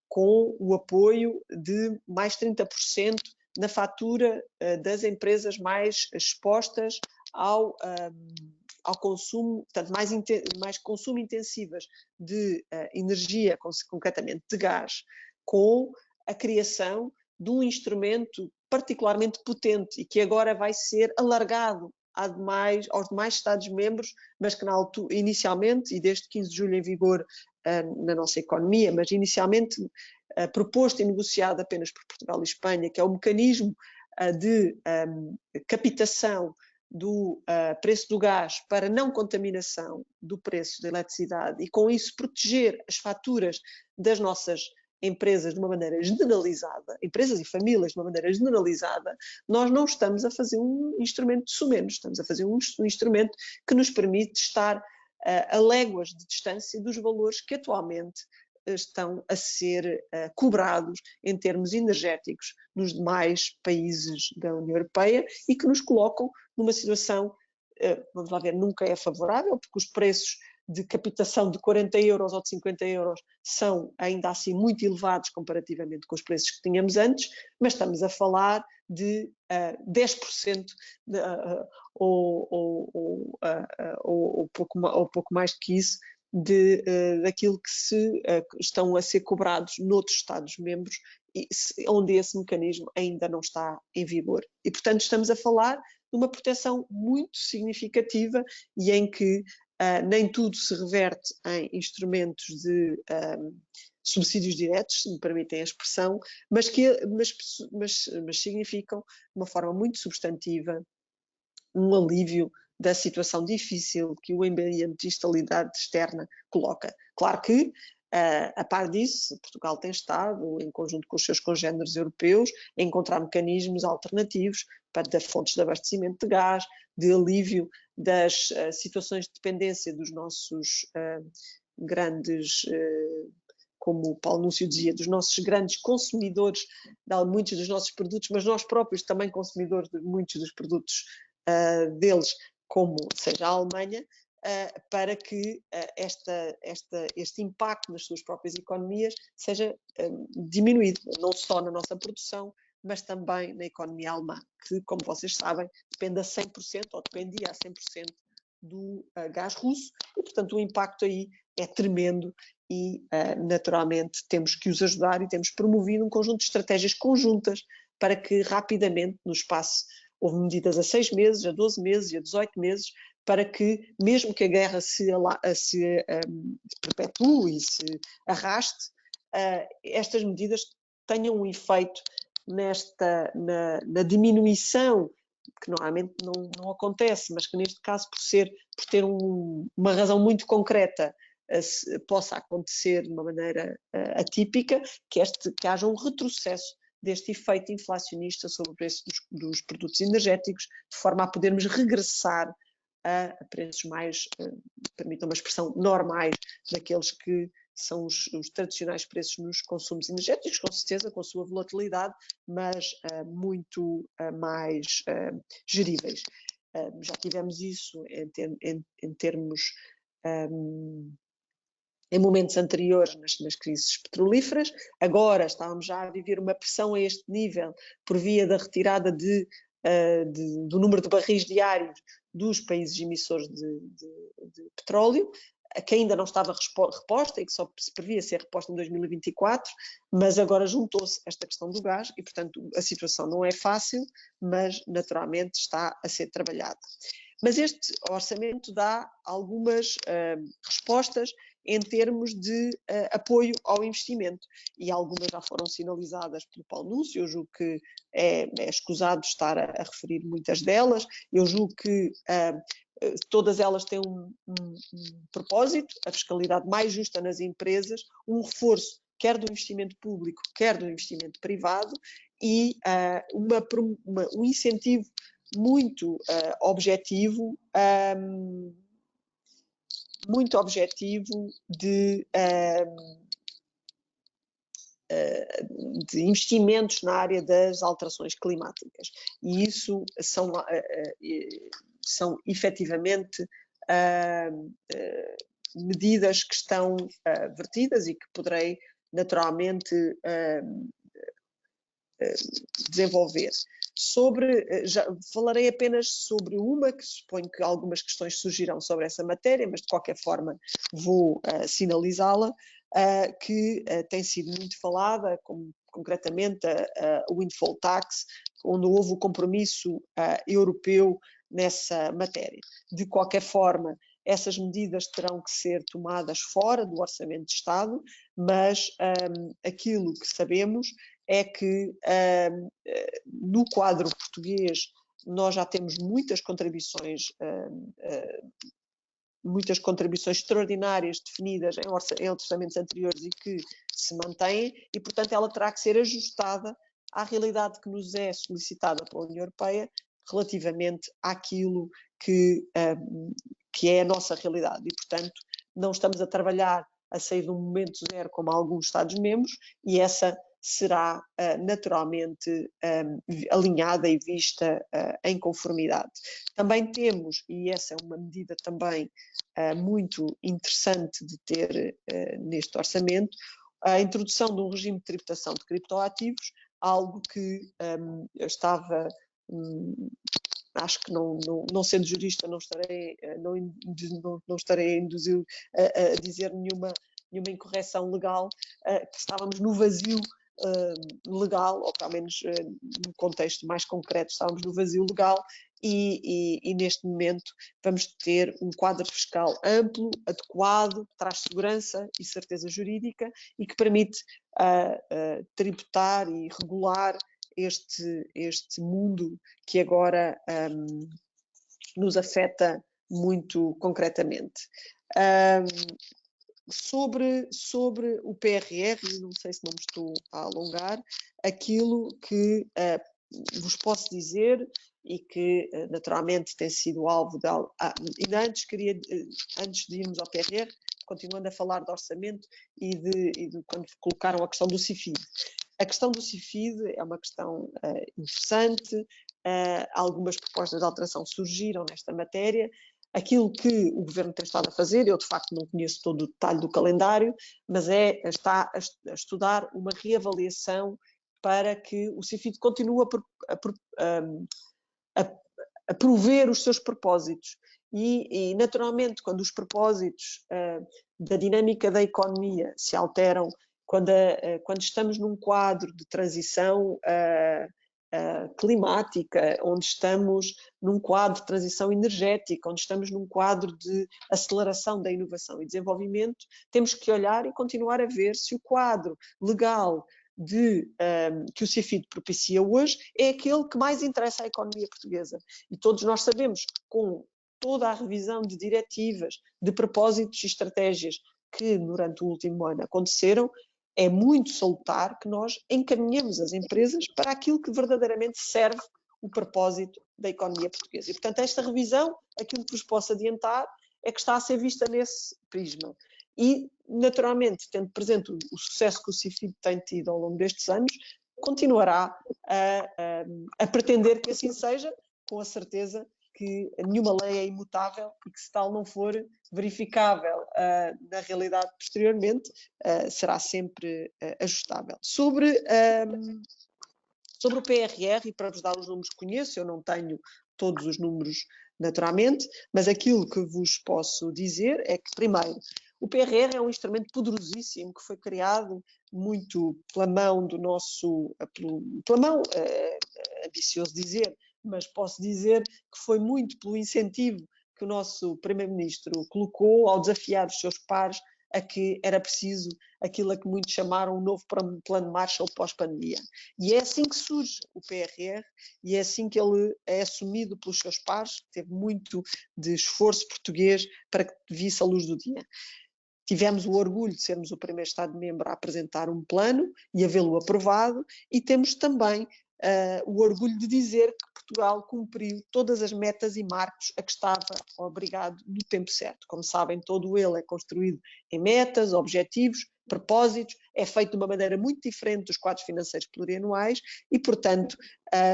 Speaker 3: com o apoio de mais 30% na fatura das empresas mais expostas ao consumo, portanto, mais consumo intensivas de energia, concretamente de gás, com a criação de um instrumento particularmente potente e que agora vai ser alargado aos demais Estados-membros, mas que inicialmente, e desde 15 de julho em vigor na nossa economia, mas inicialmente proposto e negociado apenas por Portugal e Espanha, que é o mecanismo de captação do preço do gás para não contaminação do preço da eletricidade e com isso proteger as faturas das nossas empresas de uma maneira generalizada, empresas e famílias de uma maneira generalizada, nós não estamos a fazer um instrumento de sumenos, estamos a fazer um instrumento que nos permite estar a léguas de distância dos valores que atualmente estão a ser cobrados em termos energéticos nos demais países da União Europeia e que nos colocam numa situação, vamos lá ver, nunca é favorável, porque os preços de captação de 40 euros ou de 50 euros são ainda assim muito elevados comparativamente com os preços que tínhamos antes, mas estamos a falar de 10% ou pouco mais do que isso daquilo que estão a ser cobrados noutros Estados-membros, onde esse mecanismo ainda não está em vigor. E, portanto, estamos a falar de uma proteção muito significativa e em que nem tudo se reverte em instrumentos de subsídios diretos, se me permitem a expressão, mas significam, de uma forma muito substantiva, um alívio da situação difícil que o ambiente de instabilidade externa coloca. Claro que, a par disso, Portugal tem estado, em conjunto com os seus congêneres europeus, a encontrar mecanismos alternativos para fontes de abastecimento de gás, de alívio das situações de dependência dos nossos grandes, como o Paulo Núncio dizia, dos nossos grandes consumidores de muitos dos nossos produtos, mas nós próprios também consumidores de muitos dos produtos deles, como seja a Alemanha, para que este impacto nas suas próprias economias seja diminuído, não só na nossa produção, mas também na economia alemã, que, como vocês sabem, depende a 100%, ou dependia a 100% do gás russo, e, portanto, o impacto aí é tremendo e, naturalmente, temos que os ajudar e temos promovido um conjunto de estratégias conjuntas para que, rapidamente, no espaço, houve medidas a 6 meses, a 12 meses e a 18 meses, para que, mesmo que a guerra se perpetue e se arraste, estas medidas tenham um efeito na diminuição, que normalmente não acontece, mas que neste caso, por ter uma razão muito concreta, possa acontecer de uma maneira atípica, que haja um retrocesso deste efeito inflacionista sobre o preço dos produtos energéticos, de forma a podermos regressar a preços mais, permitam uma expressão, normais, daqueles que são os tradicionais preços nos consumos energéticos, com certeza com a sua volatilidade, mas muito mais geríveis. Já tivemos isso em termos em momentos anteriores nas crises petrolíferas. Agora estávamos já a viver uma pressão a este nível por via da retirada do número de barris diários dos países emissores de petróleo, que ainda não estava reposta e que só se previa ser reposta em 2024, mas agora juntou-se esta questão do gás e, portanto, a situação não é fácil, mas naturalmente está a ser trabalhada. Mas este orçamento dá algumas respostas em termos de apoio ao investimento, e algumas já foram sinalizadas pelo Paulo Núncio. Eu julgo que é escusado estar a referir muitas delas. Eu julgo que todas elas têm um propósito: a fiscalidade mais justa nas empresas, um reforço quer do investimento público, quer do investimento privado, e um incentivo muito objetivo de investimentos na área das alterações climáticas. E isso são efetivamente medidas que estão vertidas e que poderei naturalmente desenvolver. Falarei apenas sobre uma, que suponho que algumas questões surgirão sobre essa matéria, mas de qualquer forma vou sinalizá-la, que tem sido muito falada, concretamente a Windfall Tax, onde houve o compromisso europeu nessa matéria. De qualquer forma, essas medidas terão que ser tomadas fora do Orçamento de Estado, mas aquilo que sabemos é que no quadro português nós já temos muitas contribuições extraordinárias definidas em orçamentos anteriores e que se mantêm, e portanto ela terá que ser ajustada à realidade que nos é solicitada pela União Europeia relativamente àquilo que é a nossa realidade. E portanto não estamos a trabalhar a sair de um momento zero como alguns Estados-membros, e essa será naturalmente alinhada e vista em conformidade. Também temos, e essa é uma medida também muito interessante de ter neste orçamento, a introdução de um regime de tributação de criptoativos, algo que eu estava... acho que não sendo jurista não estarei a induzir a dizer nenhuma incorreção legal, que estávamos no vazio legal, ou pelo menos num contexto mais concreto estávamos no vazio legal, e neste momento vamos ter um quadro fiscal amplo, adequado, que traz segurança e certeza jurídica e que permite tributar e regular este mundo que agora nos afeta muito concretamente. Sobre o PRR, não sei se não me estou a alongar, aquilo que vos posso dizer e que naturalmente tem sido alvo de... ainda antes de irmos ao PRR, continuando a falar de orçamento e de quando colocaram a questão do CIFID. A questão do CIFID é uma questão interessante, algumas propostas de alteração surgiram nesta matéria. Aquilo que o Governo tem estado a fazer, eu de facto não conheço todo o detalhe do calendário, mas está a estudar uma reavaliação para que o CIFID continue a prover os seus propósitos. E naturalmente, quando os propósitos da dinâmica da economia se alteram, quando estamos num quadro de transição climática, onde estamos num quadro de transição energética, onde estamos num quadro de aceleração da inovação e desenvolvimento, temos que olhar e continuar a ver se o quadro legal que o CIFID propicia hoje é aquele que mais interessa à economia portuguesa. E todos nós sabemos que com toda a revisão de diretivas, de propósitos e estratégias que durante o último ano aconteceram, é muito salutar que nós encaminhemos as empresas para aquilo que verdadeiramente serve o propósito da economia portuguesa. E, portanto, esta revisão, aquilo que vos posso adiantar, é que está a ser vista nesse prisma. E, naturalmente, tendo presente o sucesso que o CIFID tem tido ao longo destes anos, continuará a pretender que assim seja, com a certeza que nenhuma lei é imutável e que, se tal não for verificável na realidade posteriormente, será sempre ajustável. Sobre o PRR, e para vos dar os números que conheço, eu não tenho todos os números naturalmente, mas aquilo que vos posso dizer é que, primeiro, o PRR é um instrumento poderosíssimo que foi criado muito pela mão do nosso... pela mão, ambicioso dizer, mas posso dizer que foi muito pelo incentivo que o nosso Primeiro-Ministro colocou ao desafiar os seus pares a que era preciso aquilo a que muitos chamaram o novo plano Marshall pós-pandemia. E é assim que surge o PRR e é assim que ele é assumido pelos seus pares, teve muito de esforço português para que visse a luz do dia. Tivemos o orgulho de sermos o primeiro Estado-membro a apresentar um plano e a vê-lo aprovado, e temos também o orgulho de dizer que Portugal cumpriu todas as metas e marcos a que estava obrigado no tempo certo. Como sabem, todo ele é construído em metas, objetivos, propósitos, é feito de uma maneira muito diferente dos quadros financeiros plurianuais e, portanto,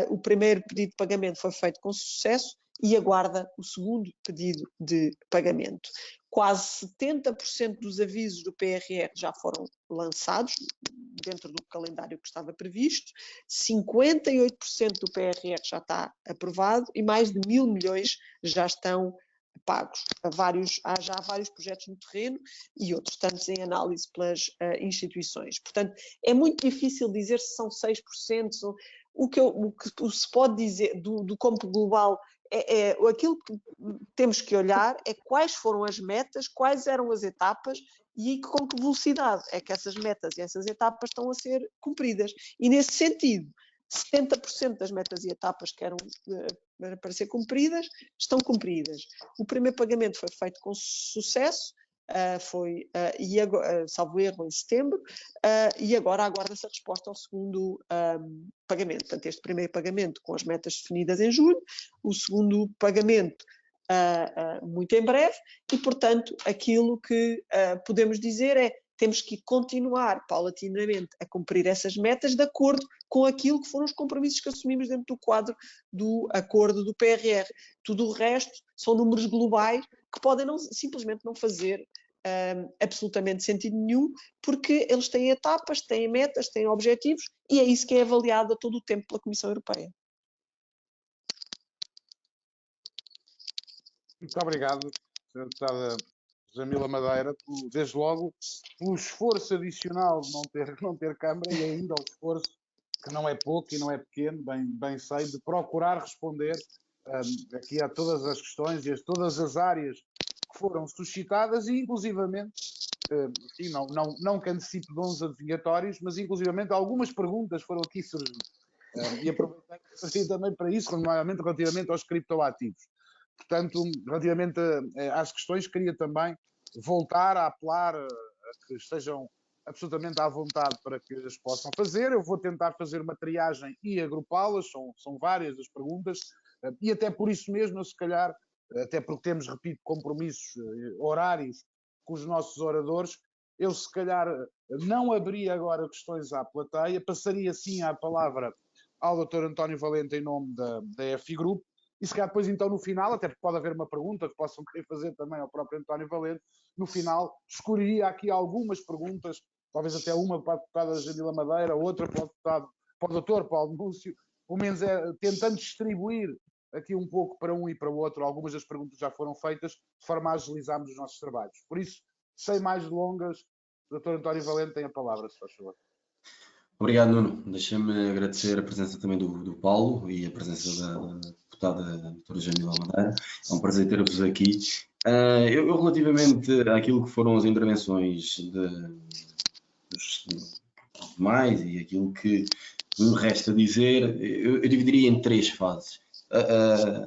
Speaker 3: o primeiro pedido de pagamento foi feito com sucesso e aguarda o segundo pedido de pagamento. Quase 70% dos avisos do PRR já foram lançados dentro do calendário que estava previsto, 58% do PRR já está aprovado e mais de 1.000 milhões já estão pagos. Há já vários projetos no terreno e outros tantos em análise pelas instituições. Portanto, é muito difícil dizer se são 6%, o que se pode dizer do campo global aquilo que temos que olhar é quais foram as metas, quais eram as etapas e com que velocidade é que essas metas e essas etapas estão a ser cumpridas. E nesse sentido, 70% das metas e etapas que eram para ser cumpridas estão cumpridas. O primeiro pagamento foi feito com sucesso, salvo erro, em setembro, e agora aguarda-se a resposta ao segundo pagamento. Portanto, este primeiro pagamento com as metas definidas em julho, o segundo pagamento muito em breve, e, portanto, aquilo que podemos dizer é temos que continuar paulatinamente a cumprir essas metas de acordo com aquilo que foram os compromissos que assumimos dentro do quadro do acordo do PRR. Tudo o resto são números globais que podem simplesmente não fazer absolutamente sentido nenhum, porque eles têm etapas, têm metas, têm objetivos, e é isso que é avaliado a todo o tempo pela Comissão Europeia.
Speaker 1: Muito obrigado, Sra. Deputada Jamila Madeira, desde logo, pelo esforço adicional de não ter Câmara e ainda o esforço, que não é pouco e não é pequeno, bem sei, de procurar responder aqui a todas as questões e a todas as áreas que foram suscitadas e, inclusivamente, não que antecipe dons adivinhatórios, mas, inclusivamente, algumas perguntas foram aqui surgindo. E aproveitei também para isso, nomeadamente relativamente aos criptoativos. Portanto, relativamente às questões, queria também voltar a apelar a que estejam absolutamente à vontade para que as possam fazer. Eu vou tentar fazer uma triagem e agrupá-las, são várias as perguntas, e até por isso mesmo, se calhar, até porque temos, repito, compromissos horários com os nossos oradores, eu se calhar não abriria agora questões à plateia, passaria sim a palavra ao Dr. António Valente em nome da FI Group, e se calhar depois então no final, até porque pode haver uma pergunta que possam querer fazer também ao próprio António Valente, no final escolheria aqui algumas perguntas, talvez até uma para a deputada Jamila Madeira, outra para o Dr. Paulo Núncio, pelo menos tentando distribuir aqui um pouco para um e para o outro. Algumas das perguntas já foram feitas, de forma a agilizarmos os nossos trabalhos. Por isso, sem mais delongas, o Dr. António Valente tem a palavra, se faz favor.
Speaker 4: Obrigado, Nuno. Deixa-me agradecer a presença também do Paulo e a presença da deputada doutora Jamila Madeira. É um prazer ter-vos aqui. Eu, relativamente àquilo que foram as intervenções dos demais e aquilo que me resta dizer, eu dividiria em 3 fases.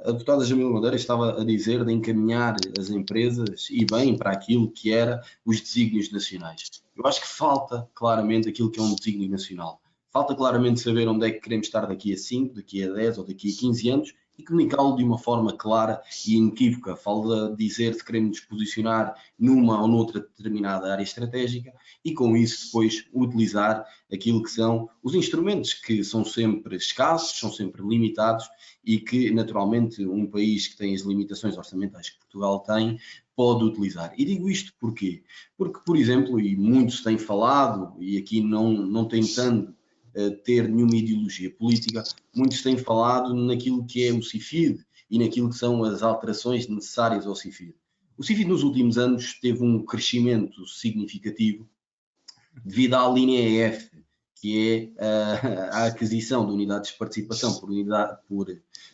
Speaker 4: A deputada Jamila Madeira estava a dizer de encaminhar as empresas e bem para aquilo que era os desígnios nacionais. Eu acho que falta claramente aquilo que é um desígnio nacional. Falta claramente saber onde é que queremos estar daqui a 5, daqui a 10 ou daqui a 15 anos e comunicá-lo de uma forma clara e inequívoca. Falta dizer se queremos nos posicionar numa ou noutra determinada área estratégica e com isso depois utilizar aquilo que são os instrumentos que são sempre escassos, são sempre limitados e que naturalmente um país que tem as limitações orçamentais que Portugal tem pode utilizar. E digo isto porquê? Porque, por exemplo, e muitos têm falado, e aqui não tentando ter nenhuma ideologia política, muitos têm falado naquilo que é o CIFID e naquilo que são as alterações necessárias ao CIFID. O CIFID nos últimos anos teve um crescimento significativo devido à linha F, que é a aquisição de unidades de participação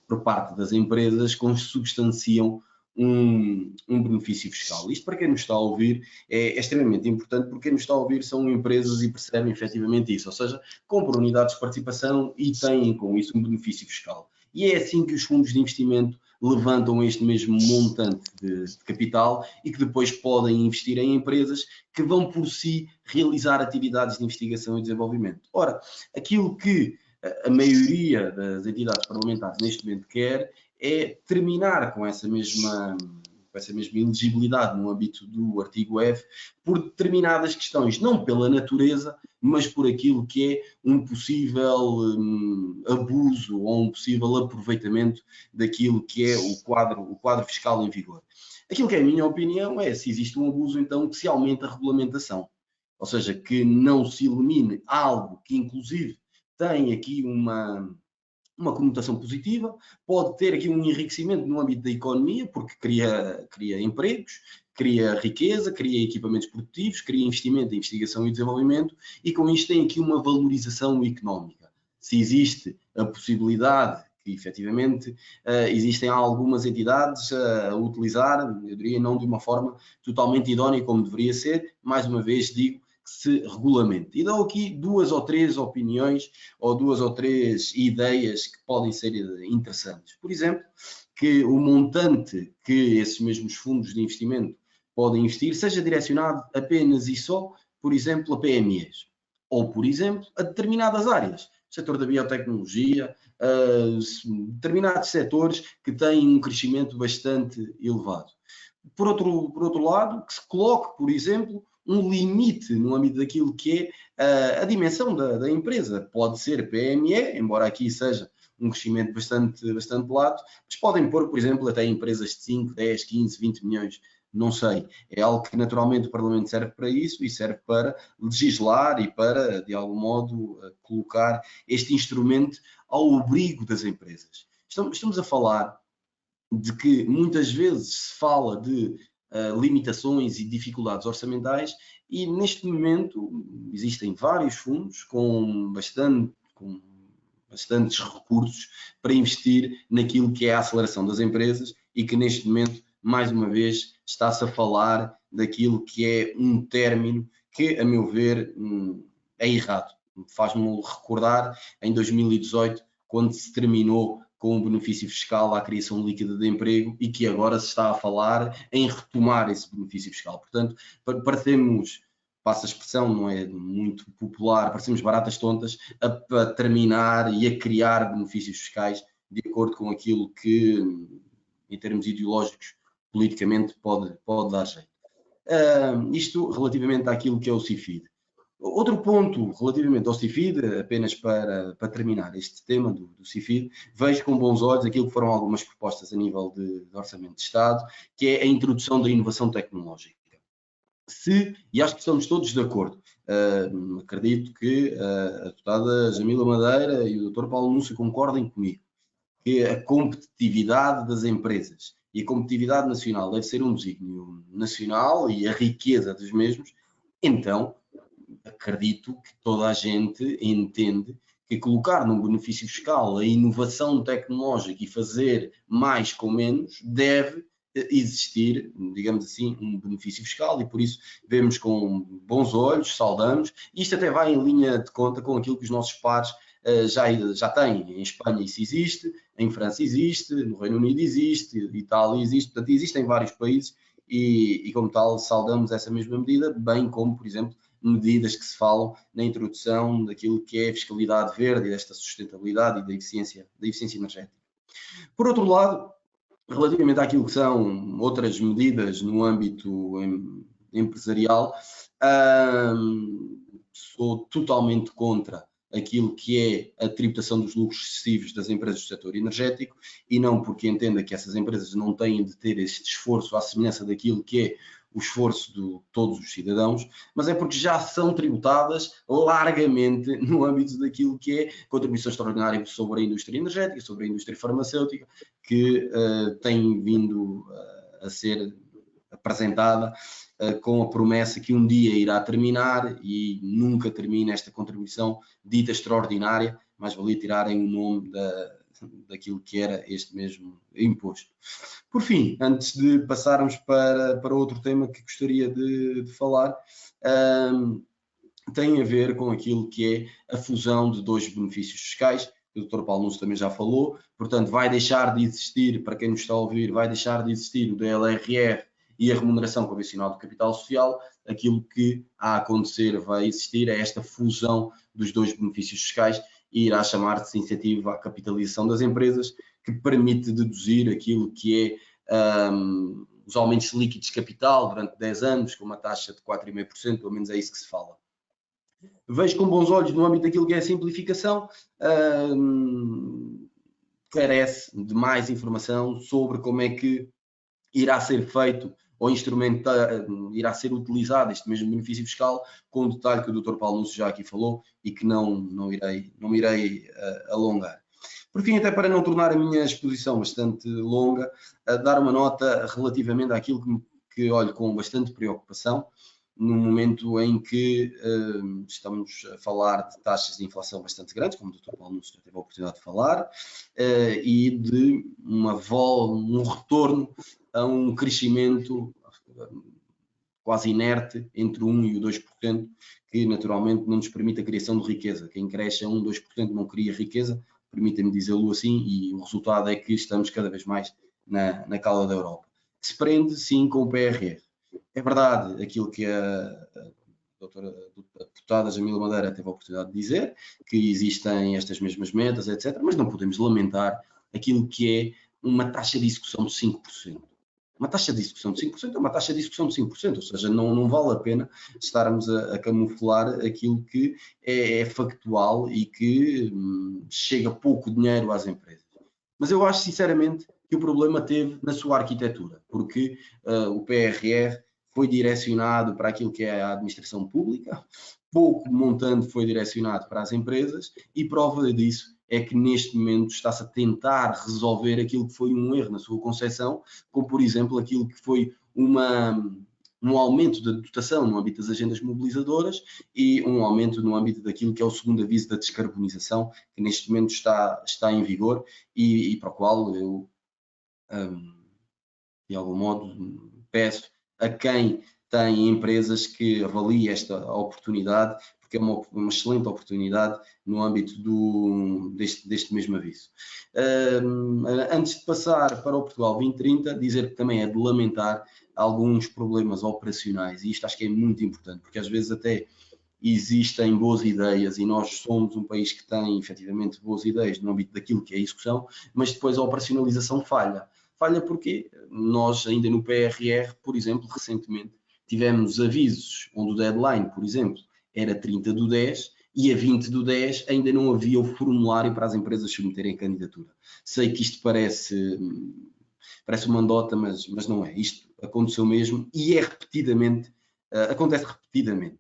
Speaker 4: por parte das empresas que consubstanciam um benefício fiscal. Isto, para quem nos está a ouvir, é extremamente importante, porque quem nos está a ouvir são empresas e percebem efetivamente isso, ou seja, compram unidades de participação e têm com isso um benefício fiscal. E é assim que os fundos de investimento levantam este mesmo montante de capital e que depois podem investir em empresas que vão por si realizar atividades de investigação e desenvolvimento. Ora, aquilo que a maioria das entidades parlamentares neste momento quer é terminar com essa mesma elegibilidade no âmbito do artigo F por determinadas questões, não pela natureza, mas por aquilo que é um possível abuso ou um possível aproveitamento daquilo que é o quadro fiscal em vigor. Aquilo que é a minha opinião é, se existe um abuso, então que se aumente a regulamentação. Ou seja, que não se elimine algo que inclusive tem aqui uma conotação positiva, pode ter aqui um enriquecimento no âmbito da economia, porque cria empregos, cria riqueza, cria equipamentos produtivos, cria investimento em investigação e desenvolvimento e com isto tem aqui uma valorização económica. Se existe a possibilidade porque efetivamente existem algumas entidades a utilizar, eu diria não de uma forma totalmente idónea como deveria ser, mais uma vez digo, que se regulamente. E dou aqui 2 ou 3 opiniões ou 2 ou 3 ideias que podem ser interessantes. Por exemplo, que o montante que esses mesmos fundos de investimento podem investir seja direcionado apenas e só, por exemplo, a PMEs. Ou, por exemplo, a determinadas áreas. O setor da biotecnologia, determinados setores que têm um crescimento bastante elevado. Por outro lado, que se coloque, por exemplo, um limite no âmbito daquilo que é a dimensão da empresa. Pode ser PME, embora aqui seja um crescimento bastante lato, mas podem pôr, por exemplo, até empresas de 5, 10, 15, 20 milhões, não sei. É algo que naturalmente o Parlamento serve para isso e serve para legislar e para, de algum modo, colocar este instrumento ao abrigo das empresas. Estamos a falar de que muitas vezes se fala de limitações e dificuldades orçamentais e neste momento existem vários fundos com bastantes recursos para investir naquilo que é a aceleração das empresas e que neste momento, mais uma vez, está-se a falar daquilo que é um término que, a meu ver, é errado. Faz-me recordar em 2018, quando se terminou com o benefício fiscal à criação líquida de emprego e que agora se está a falar em retomar esse benefício fiscal. Portanto, parecemos, passa a expressão, não é muito popular, parecemos baratas tontas a terminar e a criar benefícios fiscais de acordo com aquilo que, em termos ideológicos, politicamente pode dar jeito. Isto relativamente àquilo que é o CIFID. Outro ponto relativamente ao CIFID, apenas para terminar este tema do CIFID, vejo com bons olhos aquilo que foram algumas propostas a nível de orçamento de Estado, que é a introdução da inovação tecnológica. E acho que estamos todos de acordo, acredito que a deputada Jamila Madeira e o Dr. Paulo Núncio concordem comigo, que a competitividade das empresas e a competitividade nacional deve ser um desígnio nacional e a riqueza dos mesmos, então acredito que toda a gente entende que colocar num benefício fiscal a inovação tecnológica e fazer mais com menos deve existir, digamos assim, um benefício fiscal e por isso vemos com bons olhos, saudamos, e isto até vai em linha de conta com aquilo que os nossos pares já têm. Em Espanha isso existe, em França existe, no Reino Unido existe, Itália existe, portanto existem vários países e como tal saudamos essa mesma medida, bem como, por exemplo, medidas que se falam na introdução daquilo que é a fiscalidade verde e desta sustentabilidade e da eficiência energética. Por outro lado, relativamente àquilo que são outras medidas no âmbito empresarial, sou totalmente contra aquilo que é a tributação dos lucros excessivos das empresas do setor energético e não porque entenda que essas empresas não têm de ter este esforço à semelhança daquilo que é o esforço de todos os cidadãos, mas é porque já são tributadas largamente no âmbito daquilo que é contribuição extraordinária sobre a indústria energética, sobre a indústria farmacêutica, que tem vindo a ser apresentada com a promessa que um dia irá terminar e nunca termina esta contribuição dita extraordinária, mas valia tirarem o nome daquilo que era este mesmo imposto. Por fim, antes de passarmos para outro tema que gostaria de falar, tem a ver com aquilo que é a fusão de 2 benefícios fiscais, que o Dr. Paulo Núncio também já falou, portanto vai deixar de existir, para quem nos está a ouvir, vai deixar de existir o DLRR e a remuneração convencional do capital social. Aquilo que a acontecer vai existir é esta fusão dos 2 benefícios fiscais e irá chamar-se incentivo à capitalização das empresas, que permite deduzir aquilo que é os aumentos líquidos de capital durante 10 anos, com uma taxa de 4,5%, pelo menos é isso que se fala. Vejo com bons olhos no âmbito daquilo que é a simplificação, carece de mais informação sobre como é que irá ser feito ou irá ser utilizado este mesmo benefício fiscal, com o detalhe que o Dr. Paulo Núncio já aqui falou e que não irei alongar. Por fim, até para não tornar a minha exposição bastante longa, dar uma nota relativamente àquilo que olho com bastante preocupação, num momento em que estamos a falar de taxas de inflação bastante grandes, como o Dr. Paulo Núcio já teve a oportunidade de falar, e de um retorno a um crescimento quase inerte entre 1% e o 2%, que naturalmente não nos permite a criação de riqueza. Quem cresce a 1%, 2% não cria riqueza, permitem-me dizê-lo assim, e o resultado é que estamos cada vez mais na cauda da Europa. Se prende, sim, com o PRR. É verdade aquilo que a deputada Jamila Madeira teve a oportunidade de dizer, que existem estas mesmas metas, etc., mas não podemos lamentar aquilo que é uma taxa de execução de 5%. Uma taxa de execução de 5% é uma taxa de execução de 5%, ou seja, não vale a pena estarmos a camuflar aquilo que é factual e que chega pouco dinheiro às empresas. Mas eu acho, sinceramente, que o problema teve na sua arquitetura, porque o PRR foi direcionado para aquilo que é a administração pública, pouco montante foi direcionado para as empresas, e prova disso é que neste momento está-se a tentar resolver aquilo que foi um erro na sua concepção, como por exemplo aquilo que foi um aumento da dotação no âmbito das agendas mobilizadoras e um aumento no âmbito daquilo que é o segundo aviso da descarbonização, que neste momento está em vigor e para o qual eu, de algum modo, peço a quem tem empresas que avalie esta oportunidade, porque é uma excelente oportunidade no âmbito deste mesmo aviso. Antes de passar para o Portugal 2030, dizer que também é de lamentar alguns problemas operacionais, e isto acho que é muito importante, porque às vezes até existem boas ideias e nós somos um país que tem efetivamente boas ideias no âmbito daquilo que é a execução, mas depois a operacionalização falha. Falha porque nós ainda no PRR, por exemplo, recentemente tivemos avisos onde o deadline, por exemplo, era 30/10 e a 20/10 ainda não havia o formulário para as empresas submeterem a candidatura. Sei que isto parece uma andota, mas não é. Isto aconteceu mesmo e acontece repetidamente.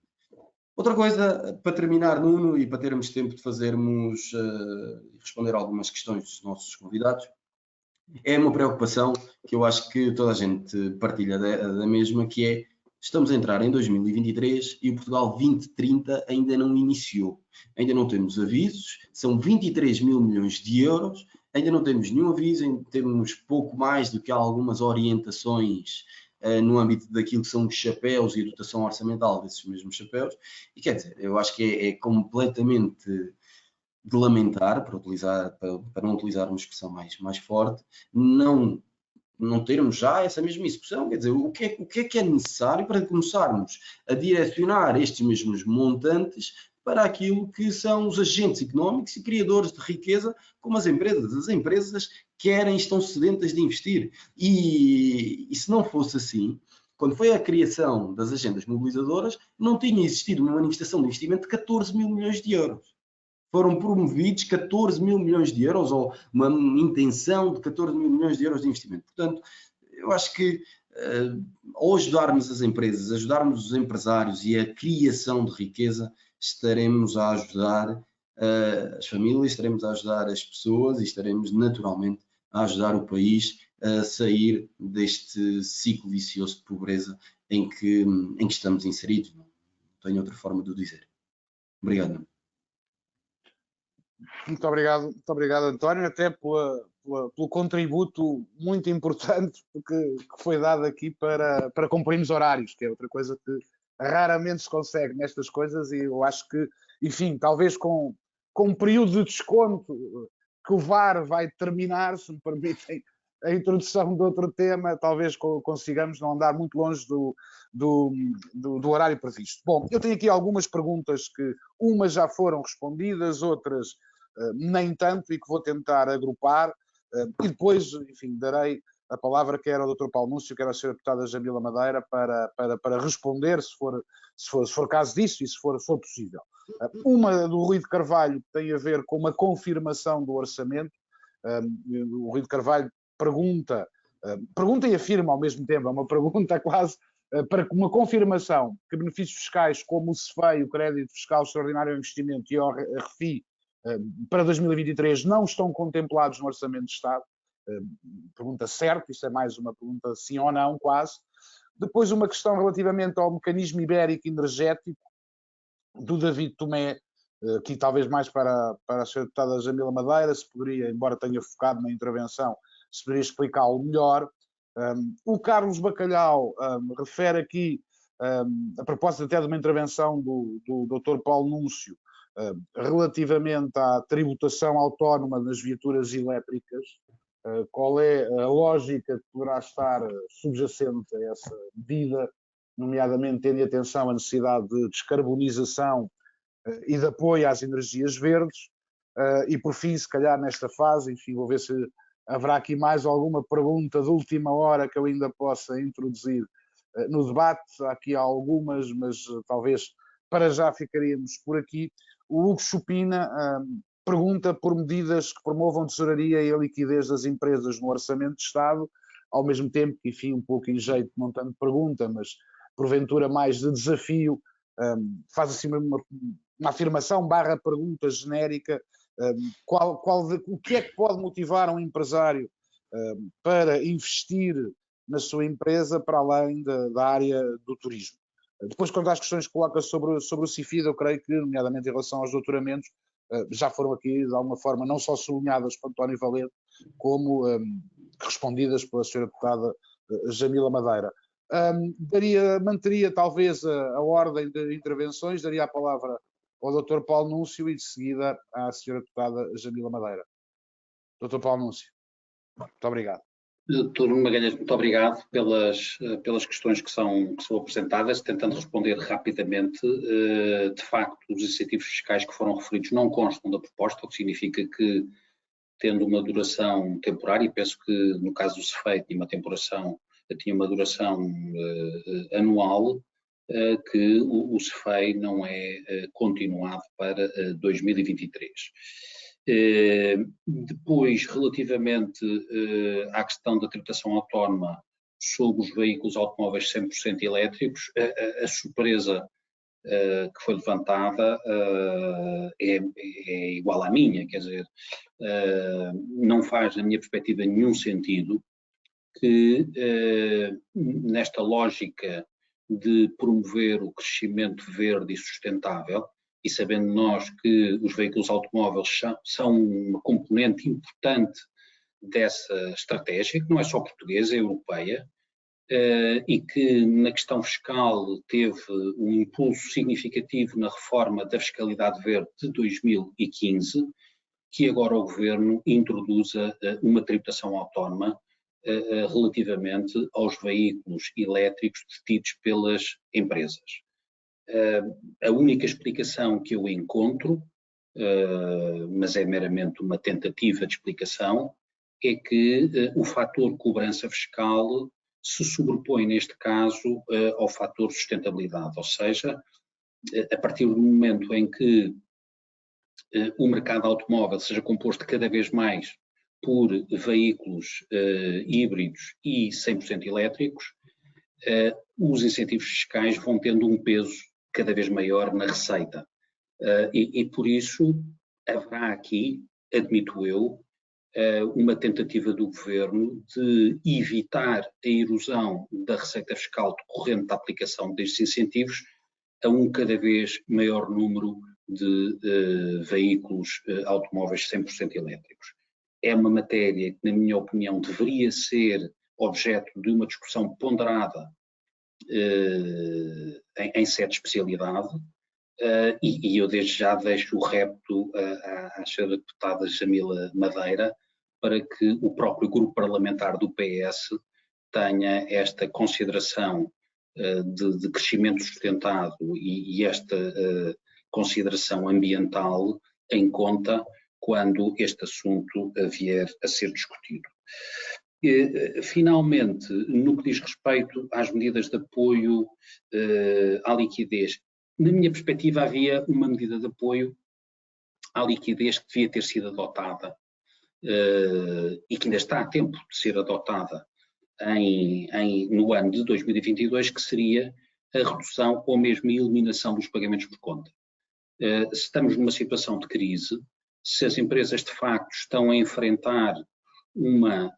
Speaker 4: Outra coisa, para terminar, Nuno, e para termos tempo de fazermos responder algumas questões dos nossos convidados, é uma preocupação que eu acho que toda a gente partilha da mesma, que é: estamos a entrar em 2023 e o Portugal 2030 ainda não iniciou. Ainda não temos avisos, são 23 mil milhões de euros, ainda não temos nenhum aviso, ainda temos pouco mais do que algumas orientações no âmbito daquilo que são os chapéus e a dotação orçamental desses mesmos chapéus. E quer dizer, eu acho que é completamente de lamentar, para não utilizar uma expressão mais forte, não termos já essa mesma execução. Quer dizer, o que é necessário para começarmos a direcionar estes mesmos montantes para aquilo que são os agentes económicos e criadores de riqueza, como as empresas. As empresas estão sedentas de investir. E se não fosse assim, quando foi a criação das agendas mobilizadoras, não tinha existido uma manifestação de investimento de 14 mil milhões de euros. Foram promovidos 14 mil milhões de euros, ou uma intenção de 14 mil milhões de euros de investimento. Portanto, eu acho que ao ajudarmos as empresas, ajudarmos os empresários e a criação de riqueza, estaremos a ajudar as famílias, estaremos a ajudar as pessoas e estaremos naturalmente a ajudar o país a sair deste ciclo vicioso de pobreza em que estamos inseridos. Não tenho outra forma de o dizer. Obrigado.
Speaker 1: Muito obrigado, António, até pelo contributo muito importante que foi dado aqui para cumprirmos horários, que é outra coisa que raramente se consegue nestas coisas, e eu acho que, enfim, talvez com um período de desconto que o VAR vai terminar, se me permitem a introdução de outro tema, talvez consigamos não andar muito longe do horário previsto. Bom, eu tenho aqui algumas perguntas que umas já foram respondidas, outras nem tanto, e que vou tentar agrupar, e depois, enfim, darei a palavra quer ao Dr. Paulo Núcio, quer à Sra. Deputada Jamila Madeira para responder, se for caso disso e se for possível. Uma do Rui de Carvalho tem a ver com uma confirmação do orçamento. O Rui de Carvalho pergunta e afirma ao mesmo tempo, é uma pergunta quase para uma confirmação que benefícios fiscais como o CEFEI, o Crédito Fiscal Extraordinário ao Investimento, e o RFI para 2023 não estão contemplados no Orçamento de Estado. Pergunta certo, isto é mais uma pergunta sim ou não, quase. Depois uma questão relativamente ao mecanismo ibérico energético, do David Tomé, aqui talvez mais para a Sra. Deputada Jamila Madeira, se poderia, embora tenha focado na intervenção, se poderia explicá-lo melhor. O Carlos Bacalhau refere aqui, a propósito até de uma intervenção do Dr. Paulo Núncio, relativamente à tributação autónoma nas viaturas elétricas, qual é a lógica que poderá estar subjacente a essa medida, nomeadamente tendo em atenção a necessidade de descarbonização e de apoio às energias verdes. E por fim, se calhar nesta fase, enfim, vou ver se haverá aqui mais alguma pergunta de última hora que eu ainda possa introduzir no debate. Há aqui algumas, mas talvez para já ficaríamos por aqui. O Hugo Chupina pergunta por medidas que promovam a tesouraria e a liquidez das empresas no Orçamento de Estado, ao mesmo tempo que, enfim, um pouco em jeito, não tanto pergunta, mas porventura mais de desafio, faz assim uma afirmação / pergunta genérica. O que é que pode motivar um empresário para investir na sua empresa para além da área do turismo? Depois, quanto às questões que coloca sobre o CIFID, eu creio que, nomeadamente em relação aos doutoramentos, já foram aqui, de alguma forma, não só sublinhadas por António Valente, como respondidas pela Sra. Deputada Jamila Madeira. Manteria talvez a ordem de intervenções, daria a palavra ao Dr. Paulo Núncio e de seguida à Sra. Deputada Jamila Madeira. Dr. Paulo Núncio, muito obrigado.
Speaker 2: Dr. Magalhães, muito obrigado pelas questões que são apresentadas, tentando responder rapidamente. De facto, os incentivos fiscais que foram referidos não constam da proposta, o que significa que, tendo uma duração temporária, e penso que no caso do CEFEI tinha uma duração anual, que o CEFEI não é continuado para 2023. Depois, relativamente à questão da tributação autónoma sobre os veículos automóveis 100% elétricos, a surpresa que foi levantada é igual à minha, quer dizer, não faz, na minha perspectiva, nenhum sentido que nesta lógica de promover o crescimento verde e sustentável, e sabendo nós que os veículos automóveis são uma componente importante dessa estratégia, que não é só portuguesa, é europeia, e que na questão fiscal teve um impulso significativo na reforma da fiscalidade verde de 2015, que agora o Governo introduza uma tributação autónoma relativamente aos veículos elétricos detidos pelas empresas. A única explicação que eu encontro, mas é meramente uma tentativa de explicação, é que o fator cobrança fiscal se sobrepõe, neste caso, ao fator sustentabilidade, ou seja, a partir do momento em que o mercado automóvel seja composto cada vez mais por veículos híbridos e 100% elétricos, os incentivos fiscais vão tendo um peso cada vez maior na receita. E por isso haverá aqui, admito eu, uma tentativa do Governo de evitar a erosão da receita fiscal decorrente da aplicação destes incentivos a um cada vez maior número de veículos automóveis 100% elétricos. É uma matéria que, na minha opinião, deveria ser objeto de uma discussão ponderada em sede de especialidade, e eu desde já deixo o repto à Sra. Deputada Jamila Madeira para que o próprio grupo parlamentar do PS tenha esta consideração de crescimento sustentado e esta consideração ambiental em conta quando este assunto vier a ser discutido. Finalmente, no que diz respeito às medidas de apoio à liquidez, na minha perspectiva havia uma medida de apoio à liquidez que devia ter sido adotada e que ainda está a tempo de ser adotada no ano de 2022, que seria a redução ou mesmo a eliminação dos pagamentos por conta. Se estamos numa situação de crise, se as empresas de facto estão a enfrentar uma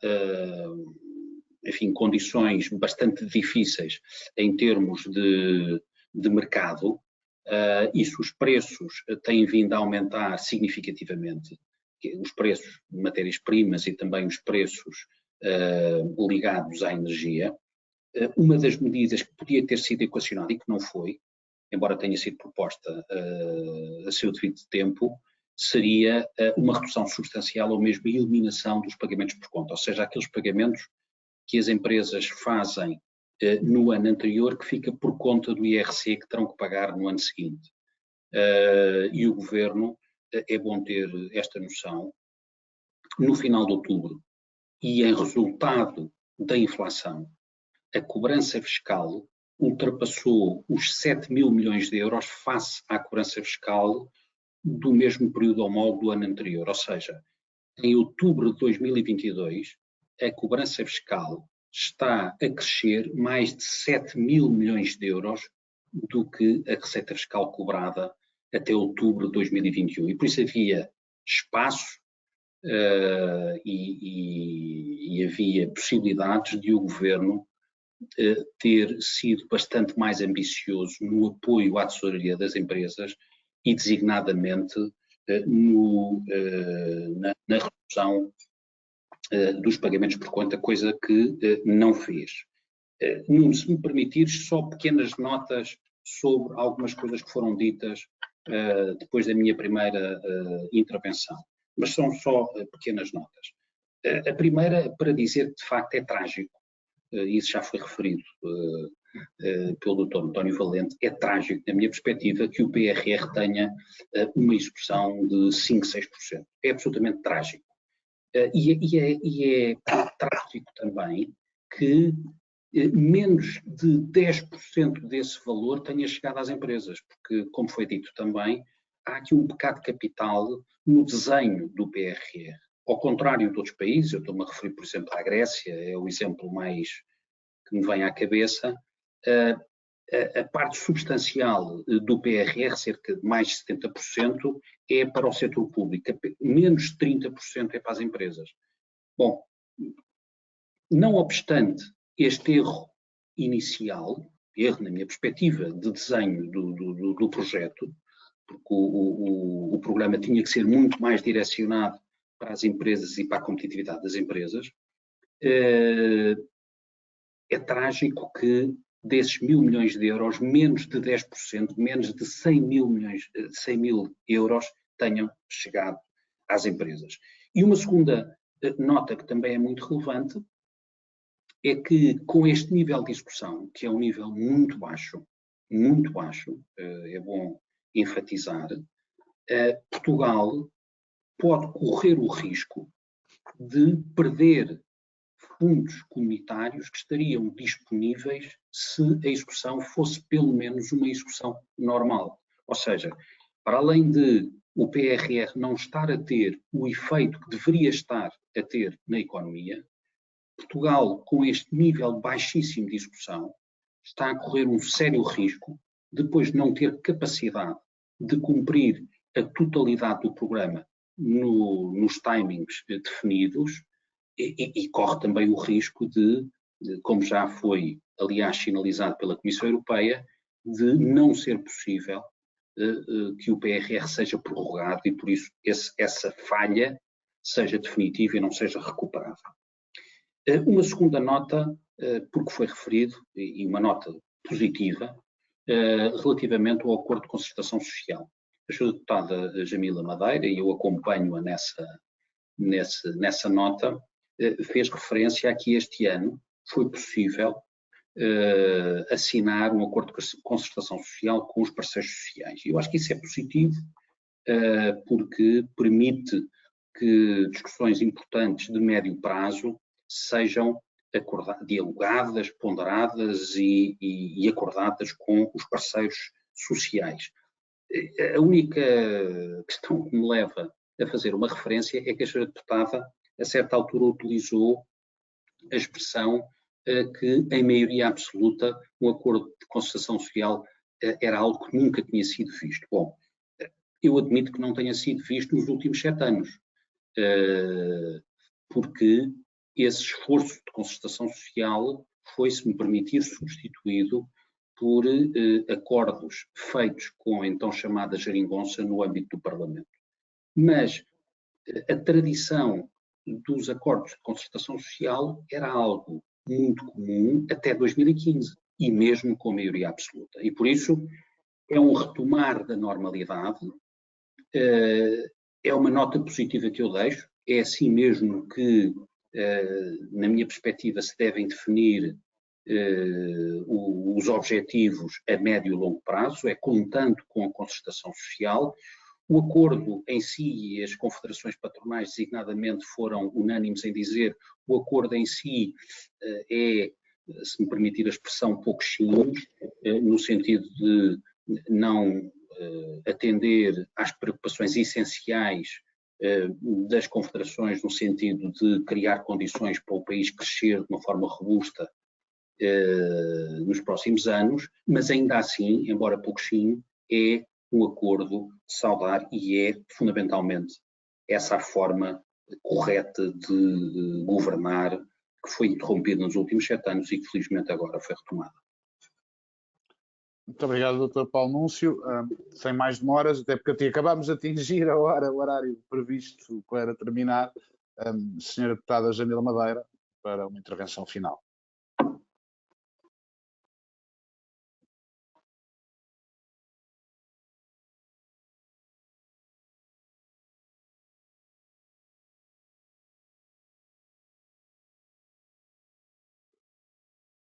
Speaker 2: enfim, condições bastante difíceis em termos de mercado, e se os preços têm vindo a aumentar significativamente, os preços de matérias-primas e também os preços ligados à energia, uma das medidas que podia ter sido equacionada e que não foi, embora tenha sido proposta a seu devido tempo, seria uma redução substancial ou mesmo a eliminação dos pagamentos por conta, ou seja, aqueles pagamentos que as empresas fazem no ano anterior que fica por conta do IRC que terão que pagar no ano seguinte. E o Governo, é bom ter esta noção, no final de outubro e em resultado da inflação, a cobrança fiscal ultrapassou os 7 mil milhões de euros face à cobrança fiscal do mesmo período homólogo do ano anterior. Ou seja, em outubro de 2022, a cobrança fiscal está a crescer mais de 7 mil milhões de euros do que a receita fiscal cobrada até outubro de 2021. E por isso havia espaço e havia possibilidades de o Governo ter sido bastante mais ambicioso no apoio à tesouraria das empresas e designadamente na redução dos pagamentos por conta, coisa que não fez. Nuno, se me permitires, só pequenas notas sobre algumas coisas que foram ditas depois da minha primeira intervenção, mas são só pequenas notas. A primeira, para dizer que de facto é trágico, isso já foi referido pelo Dr. António Valente, é trágico, na minha perspectiva, que o PRR tenha uma execução de 5, 6%. É absolutamente trágico. E é trágico também que menos de 10% desse valor tenha chegado às empresas, porque, como foi dito também, há aqui um pecado capital no desenho do PRR. Ao contrário de outros países, eu estou-me a referir, por exemplo, à Grécia, é o exemplo mais que me vem à cabeça, a parte substancial do PRR, cerca de mais de 70%, é para o setor público, menos de 30% é para as empresas. Bom, não obstante este erro inicial, erro na minha perspectiva de desenho do projeto, porque o programa tinha que ser muito mais direcionado para as empresas e para a competitividade das empresas, é trágico que desses 1.000 milhões de euros, menos de 10%, menos de 100 mil euros tenham chegado às empresas. E uma segunda nota que também é muito relevante é que com este nível de execução, que é um nível muito baixo, é bom enfatizar, Portugal pode correr o risco de perder fundos comunitários que estariam disponíveis se a execução fosse pelo menos uma execução normal. Ou seja, para além de o PRR não estar a ter o efeito que deveria estar a ter na economia, Portugal, com este nível baixíssimo de execução, está a correr um sério risco de depois não ter capacidade de cumprir a totalidade do programa nos timings definidos e corre também o risco de, como já foi, aliás, sinalizado pela Comissão Europeia, de não ser possível que o PRR seja prorrogado e, por isso, essa falha seja definitiva e não seja recuperável. Uma segunda nota, porque foi referido, e uma nota positiva, relativamente ao acordo de concertação social. A Sra. Deputada Jamila Madeira, e eu acompanho-a nessa nota, fez referência a que este ano foi possível assinar um acordo de concertação social com os parceiros sociais. Eu acho que isso é positivo, porque permite que discussões importantes de médio prazo sejam dialogadas, ponderadas e acordadas com os parceiros sociais. A única questão que me leva a fazer uma referência é que a Sra. Deputada, a certa altura, utilizou a expressão que, em maioria absoluta, um acordo de concertação social era algo que nunca tinha sido visto. Bom, eu admito que não tenha sido visto nos últimos 7 anos, porque esse esforço de concertação social foi, se me permitir, substituído por acordos feitos com a então chamada geringonça no âmbito do Parlamento. Mas a tradição dos acordos de concertação social era algo muito comum até 2015, e mesmo com maioria absoluta. E por isso é um retomar da normalidade, é uma nota positiva que eu deixo, é assim mesmo que, na minha perspectiva, se devem definir os objetivos a médio e longo prazo, é contando com a concertação social. O acordo em si, e as confederações patronais designadamente foram unânimes em dizer, o acordo em si é, se me permitir a expressão, um pouco chinês, no sentido de não atender às preocupações essenciais das confederações, no sentido de criar condições para o país crescer de uma forma robusta nos próximos anos, mas ainda assim, embora pouquinho, é um acordo saudar e é fundamentalmente essa a forma correta de governar que foi interrompida nos últimos 7 anos e que felizmente agora foi retomada.
Speaker 1: Muito obrigado, Dr. Paulo Núncio. Sem mais demoras, até porque acabámos de atingir a hora, o horário previsto para terminar. Senhora Deputada Jamila Madeira, para uma intervenção final.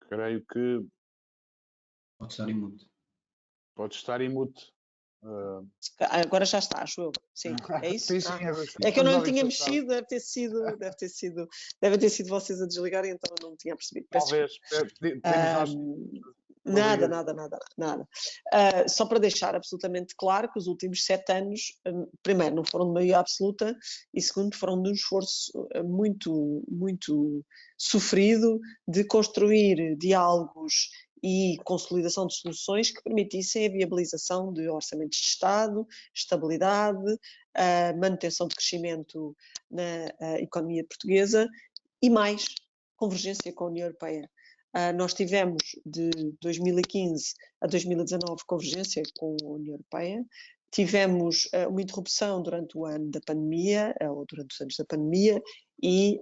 Speaker 1: Creio que
Speaker 4: Pode estar em mute.
Speaker 1: Pode estar em mute.
Speaker 3: Agora já está, acho eu. Sim, é isso?
Speaker 1: Sim, sim,
Speaker 3: é que eu não tinha mexido, devem ter sido vocês a desligarem, então eu não tinha percebido.
Speaker 1: Talvez.
Speaker 3: Nada. Só para deixar absolutamente claro que os últimos 7 anos, primeiro, não foram de maioria absoluta e, segundo, foram de um esforço muito, muito sofrido de construir diálogos e consolidação de soluções que permitissem a viabilização de orçamentos de Estado, estabilidade, manutenção de crescimento na economia portuguesa e mais, convergência com a União Europeia. Nós tivemos de 2015 a 2019 convergência com a União Europeia, tivemos uma interrupção durante o ano da pandemia, ou durante os anos da pandemia, e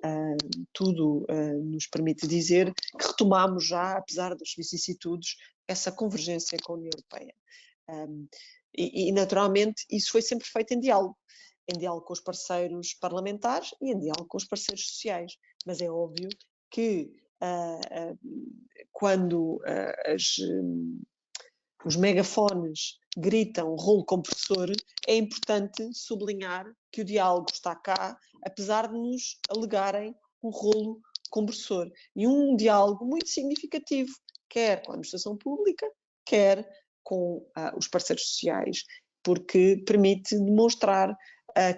Speaker 3: tudo nos permite dizer que retomamos já, apesar das vicissitudes, essa convergência com a União Europeia. E naturalmente isso foi sempre feito em diálogo com os parceiros parlamentares e em diálogo com os parceiros sociais, mas é óbvio que quando os megafones gritam rolo compressor, é importante sublinhar que o diálogo está cá, apesar de nos alegarem um rolo compressor. E um diálogo muito significativo, quer com a administração pública, quer com os parceiros sociais, porque permite demonstrar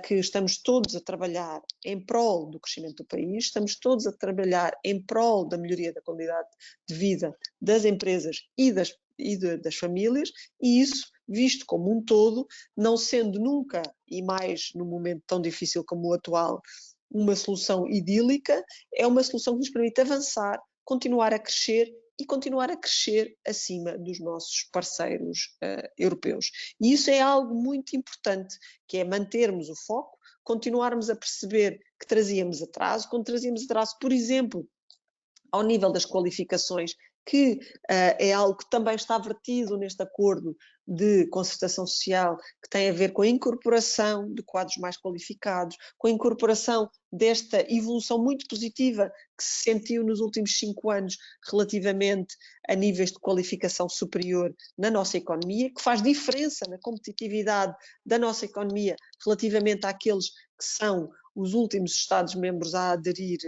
Speaker 3: que estamos todos a trabalhar em prol do crescimento do país, estamos todos a trabalhar em prol da melhoria da qualidade de vida das empresas e das famílias, e isso, visto como um todo, não sendo nunca, e mais num momento tão difícil como o atual, uma solução idílica, é uma solução que nos permite avançar, continuar a crescer e continuar a crescer acima dos nossos parceiros europeus. E isso é algo muito importante, que é mantermos o foco, continuarmos a perceber que trazíamos atraso, por exemplo, ao nível das qualificações, que é algo que também está vertido neste acordo de concertação social, que tem a ver com a incorporação de quadros mais qualificados, com a incorporação desta evolução muito positiva que se sentiu nos últimos 5 anos relativamente a níveis de qualificação superior na nossa economia, que faz diferença na competitividade da nossa economia relativamente àqueles que são os últimos Estados-membros a aderir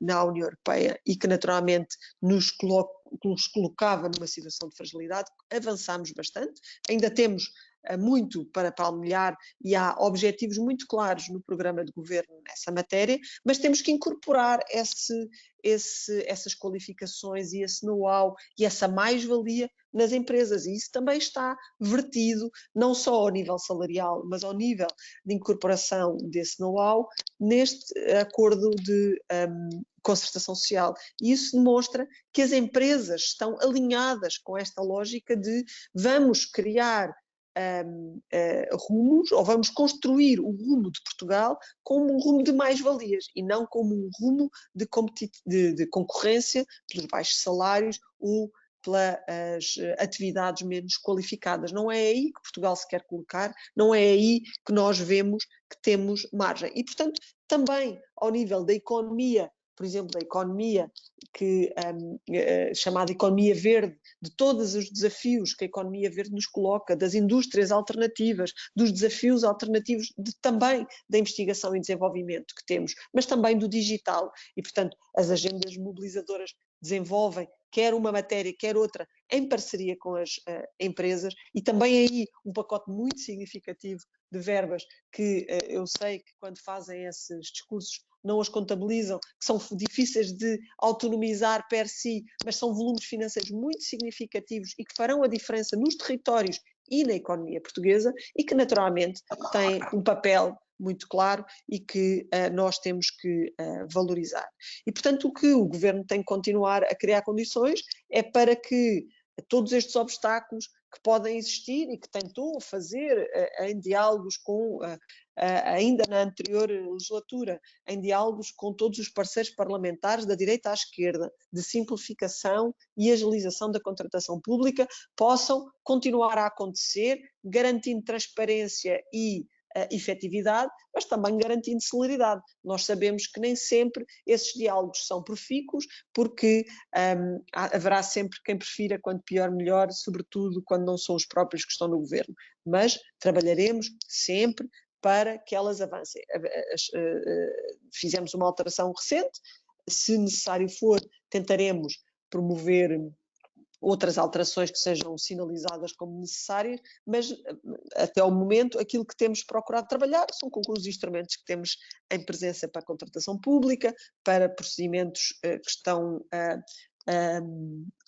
Speaker 3: na União Europeia e que naturalmente nos colocava numa situação de fragilidade. Avançámos bastante, ainda temos muito para palmilhar e há objetivos muito claros no programa de governo nessa matéria, mas temos que incorporar essas qualificações e esse know-how e essa mais-valia nas empresas, e isso também está vertido não só ao nível salarial, mas ao nível de incorporação desse know-how neste acordo de concertação social. E isso demonstra que as empresas estão alinhadas com esta lógica de vamos criar rumos, ou vamos construir o rumo de Portugal como um rumo de mais-valias e não como um rumo de concorrência pelos baixos salários ou pelas atividades menos qualificadas. Não é aí que Portugal se quer colocar, não é aí que nós vemos que temos margem. E, portanto, também ao nível da economia, por exemplo, da economia chamada economia verde, de todos os desafios que a economia verde nos coloca, das indústrias alternativas, dos desafios alternativos também da investigação e desenvolvimento que temos, mas também do digital. E, portanto, as agendas mobilizadoras desenvolvem quer uma matéria, quer outra, em parceria com as empresas, e também aí um pacote muito significativo de verbas que eu sei que quando fazem esses discursos não as contabilizam, que são difíceis de autonomizar per si, mas são volumes financeiros muito significativos e que farão a diferença nos territórios e na economia portuguesa e que naturalmente têm um papel muito claro e que nós temos que valorizar. E, portanto, o que o Governo tem que continuar a criar condições é para que todos estes obstáculos que podem existir e que tentou fazer em diálogos com, ainda na anterior legislatura, em diálogos com todos os parceiros parlamentares, da direita à esquerda, de simplificação e agilização da contratação pública, possam continuar a acontecer, garantindo transparência e efetividade, mas também garantindo celeridade. Nós sabemos que nem sempre esses diálogos são profícuos, porque haverá sempre quem prefira quanto pior melhor, sobretudo quando não são os próprios que estão no governo. Mas trabalharemos sempre para que elas avancem. Fizemos uma alteração recente, se necessário for, tentaremos promover outras alterações que sejam sinalizadas como necessárias, mas até ao momento aquilo que temos procurado trabalhar são com os instrumentos que temos em presença para a contratação pública, para procedimentos que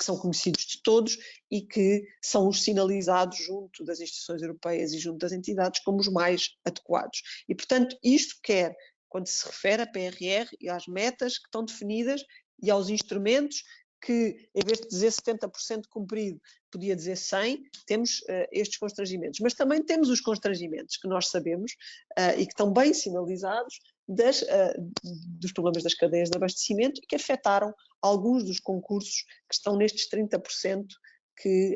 Speaker 3: são conhecidos de todos e que são os sinalizados junto das instituições europeias e junto das entidades como os mais adequados. E, portanto, isto quer, quando se refere à PRR e às metas que estão definidas e aos instrumentos que, em vez de dizer 70% cumprido, podia dizer 100%, temos estes constrangimentos. Mas também temos os constrangimentos que nós sabemos e que estão bem sinalizados dos problemas das cadeias de abastecimento e que afetaram alguns dos concursos que estão nestes 30% que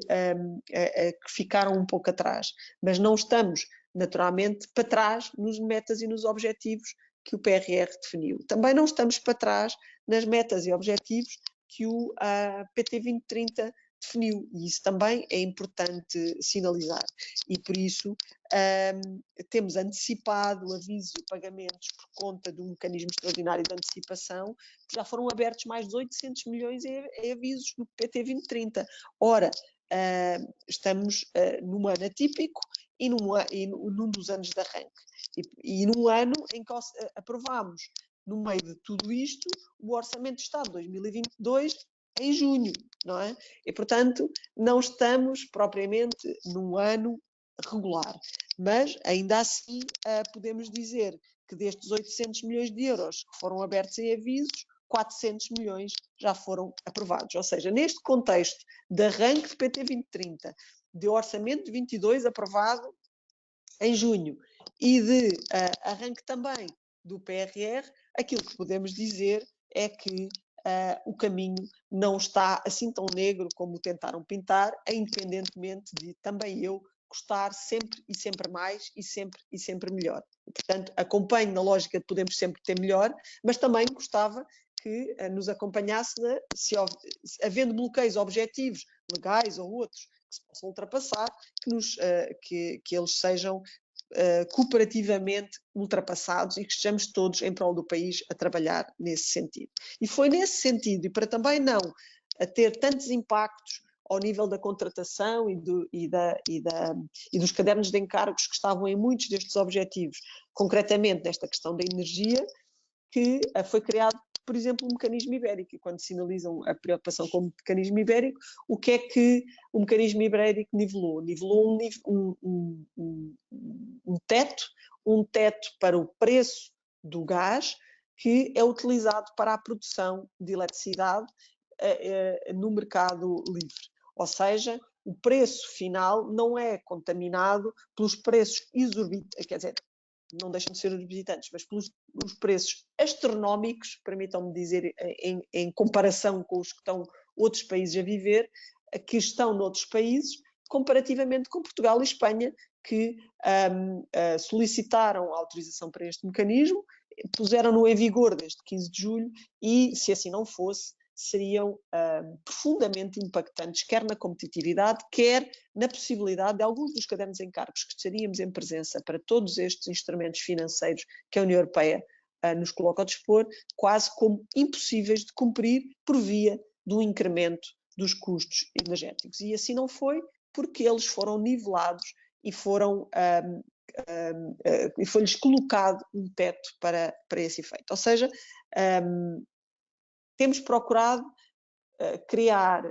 Speaker 3: ficaram um pouco atrás. Mas não estamos, naturalmente, para trás nos metas e nos objetivos que o PRR definiu. Também não estamos para trás nas metas e objetivos que o PT 2030 definiu, e isso também é importante sinalizar. E por isso temos antecipado avisos e pagamentos por conta do mecanismo extraordinário de antecipação, que já foram abertos mais de 800 milhões em avisos no PT 2030. Ora, estamos num ano atípico e num dos anos de arranque. E num ano em que aprovámos, no meio de tudo isto, o Orçamento de Estado de 2022 em junho, não é? E, portanto, não estamos propriamente num ano regular. Mas, ainda assim, podemos dizer que destes 800 milhões de euros que foram abertos em avisos, 400 milhões já foram aprovados. Ou seja, neste contexto de arranque de PT 2030, de Orçamento de 22 aprovado em junho e de arranque também do PRR, aquilo que podemos dizer é que o caminho não está assim tão negro como o tentaram pintar, independentemente de também eu gostar sempre e sempre mais e sempre melhor. E, portanto, acompanho na lógica de podemos sempre ter melhor, mas também gostava que nos acompanhasse, havendo bloqueios objetivos, legais ou outros, que se possam ultrapassar, que eles sejam cooperativamente ultrapassados e que estejamos todos em prol do país a trabalhar nesse sentido. E foi nesse sentido, e para também não ter tantos impactos ao nível da contratação e dos cadernos de encargos que estavam em muitos destes objetivos, concretamente nesta questão da energia, que foi criado, por exemplo, o mecanismo ibérico. E quando sinalizam a preocupação com o mecanismo ibérico, o que é que o mecanismo ibérico nivelou? Nivelou um teto para o preço do gás que é utilizado para a produção de eletricidade no mercado livre. Ou seja, o preço final não é contaminado pelos preços exorbitantes, quer dizer, não deixam de ser exorbitantes, mas pelos preços astronómicos, permitam-me dizer, em comparação com os que estão outros países a viver, que estão noutros países, comparativamente com Portugal e Espanha, que solicitaram a autorização para este mecanismo, puseram-no em vigor desde 15 de julho e, se assim não fosse, seriam profundamente impactantes, quer na competitividade, quer na possibilidade de alguns dos cadernos de encargos que estaríamos em presença para todos estes instrumentos financeiros que a União Europeia nos coloca ao dispor, quase como impossíveis de cumprir por via do incremento dos custos energéticos. E assim não foi, porque eles foram nivelados e e foi-lhes colocado um teto para esse efeito. Ou seja, temos procurado criar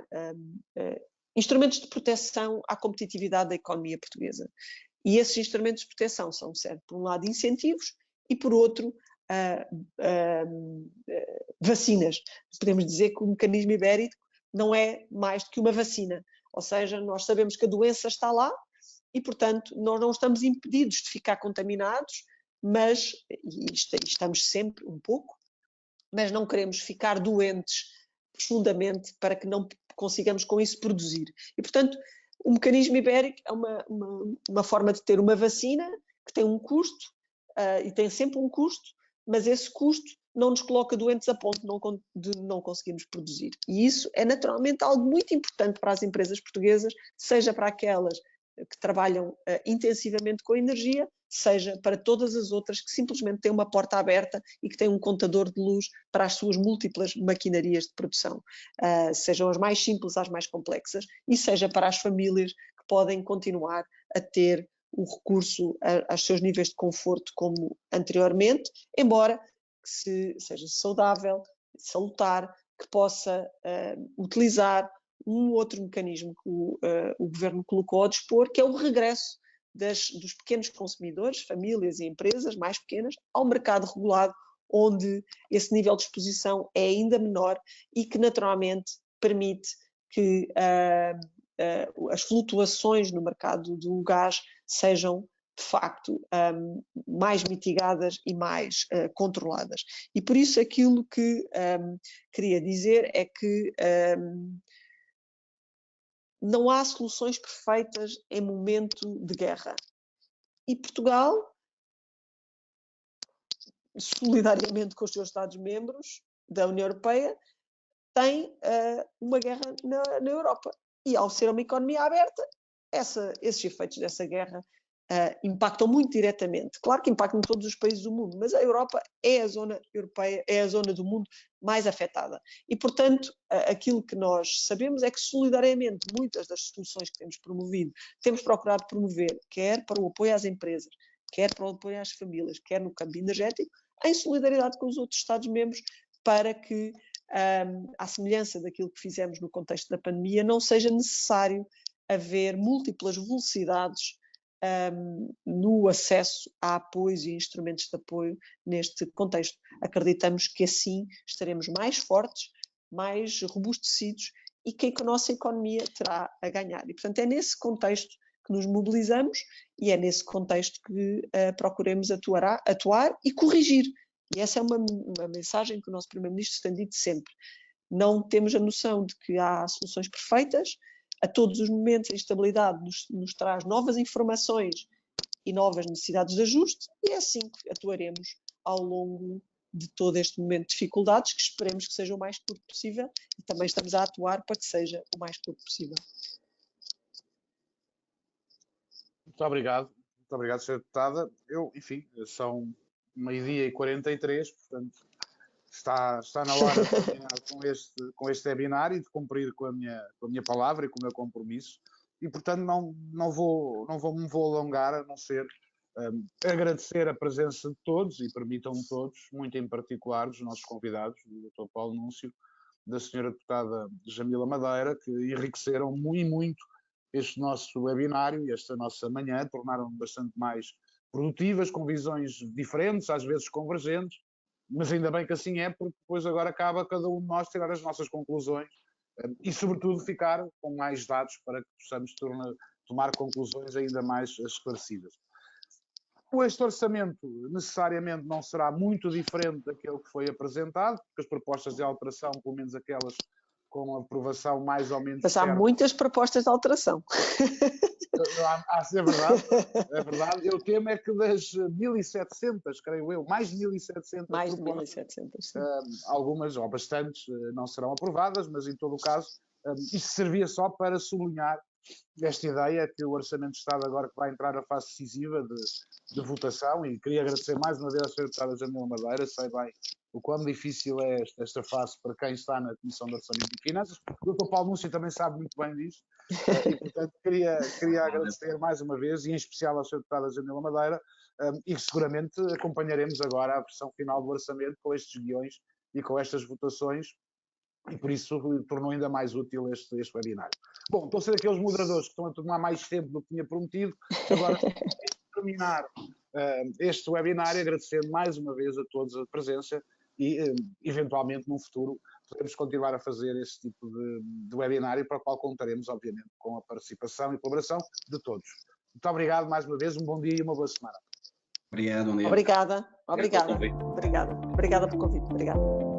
Speaker 3: instrumentos de proteção à competitividade da economia portuguesa. E esses instrumentos de proteção são, certo, por um lado, incentivos e, por outro, vacinas. Podemos dizer que o mecanismo ibérico não é mais do que uma vacina. Ou seja, nós sabemos que a doença está lá e, portanto, nós não estamos impedidos de ficar contaminados, mas, e estamos sempre um pouco, mas não queremos ficar doentes profundamente para que não consigamos com isso produzir. E, portanto, o mecanismo ibérico é uma forma de ter uma vacina que tem um custo, e tem sempre um custo, mas esse custo não nos coloca doentes a ponto de não conseguirmos produzir. E isso é naturalmente algo muito importante para as empresas portuguesas, seja para aquelas que trabalham intensivamente com a energia, seja para todas as outras que simplesmente têm uma porta aberta e que têm um contador de luz para as suas múltiplas maquinarias de produção, sejam as mais simples às mais complexas, e seja para as famílias que podem continuar a ter o recurso aos seus níveis de conforto como anteriormente, embora que seja saudável, salutar, que possa utilizar um outro mecanismo que o Governo colocou ao dispor, que é o regresso dos pequenos consumidores, famílias e empresas mais pequenas, ao mercado regulado, onde esse nível de exposição é ainda menor e que naturalmente permite que as flutuações no mercado do gás sejam de facto mais mitigadas e mais controladas. E por isso aquilo que queria dizer é que não há soluções perfeitas em momento de guerra. E Portugal, solidariamente com os seus Estados-membros da União Europeia, tem uma guerra na Europa. E ao ser uma economia aberta, esses efeitos dessa guerra impactam muito diretamente. Claro que impactam em todos os países do mundo, mas a Europa é a zona europeia, é a zona do mundo mais afetada. E, portanto, aquilo que nós sabemos é que, solidariamente, muitas das soluções que temos promovido, temos procurado promover, quer para o apoio às empresas, quer para o apoio às famílias, quer no campo energético, em solidariedade com os outros Estados-membros, para que, à semelhança daquilo que fizemos no contexto da pandemia, não seja necessário haver múltiplas velocidades no acesso a apoios e instrumentos de apoio neste contexto. Acreditamos que assim estaremos mais fortes, mais robustecidos e que a nossa economia terá a ganhar. E, portanto, é nesse contexto que nos mobilizamos e é nesse contexto que procuremos atuar e corrigir. E essa é uma mensagem que o nosso Primeiro-Ministro tem dito sempre. Não temos a noção de que há soluções perfeitas. A todos os momentos a instabilidade nos traz novas informações e novas necessidades de ajuste, e é assim que atuaremos ao longo de todo este momento de dificuldades, que esperemos que seja o mais curto possível, e também estamos a atuar para que seja o mais curto possível.
Speaker 1: Muito obrigado, Sra. Deputada. Enfim, são 12h43, portanto, está na hora de terminar com este webinar e de cumprir com a minha palavra e com o meu compromisso. E, portanto, não vou me alongar, a não ser agradecer a presença de todos, e permitam-me todos, muito em particular dos nossos convidados, do Dr. Paulo Núncio, da Sra. Deputada Jamila Madeira, que enriqueceram muito este nosso webinário e esta nossa manhã, tornaram-no bastante mais produtivas, com visões diferentes, às vezes convergentes, mas ainda bem que assim é, porque depois agora cabe a cada um de nós tirar as nossas conclusões e, sobretudo, ficar com mais dados para que possamos tomar conclusões ainda mais esclarecidas. Este orçamento necessariamente não será muito diferente daquele que foi apresentado, porque as propostas de alteração, pelo menos aquelas com aprovação mais ou menos...
Speaker 3: Mas há muitas propostas de alteração.
Speaker 1: É verdade, é verdade. Eu temo é que das 1.700, creio eu, mais de 1.700
Speaker 3: mais de 1.700,
Speaker 1: algumas ou bastantes não serão aprovadas, mas em todo o caso isto servia só para sublinhar esta ideia que o Orçamento de Estado agora que vai entrar na fase decisiva de votação, e queria agradecer mais uma vez à Sra. Deputada Jamila Madeira, sei bem o quão difícil é esta fase para quem está na Comissão de Orçamento e Finanças. O Dr. Paulo Núncio também sabe muito bem disso, e portanto queria agradecer mais uma vez, e em especial à Sra. Deputada Jamila Madeira, e seguramente acompanharemos agora a versão final do Orçamento com estes guiões e com estas votações, e por isso tornou ainda mais útil este webinário. Bom, estou a ser aqueles moderadores que estão a tomar mais tempo do que tinha prometido. Agora, terminar este webinário, agradecendo mais uma vez a todos a presença e, eventualmente, no futuro, podemos continuar a fazer este tipo de webinário, para o qual contaremos, obviamente, com a participação e colaboração de todos. Muito obrigado mais uma vez, um bom dia e uma boa semana.
Speaker 4: Obrigado,
Speaker 3: Obrigada pelo convite. Obrigada.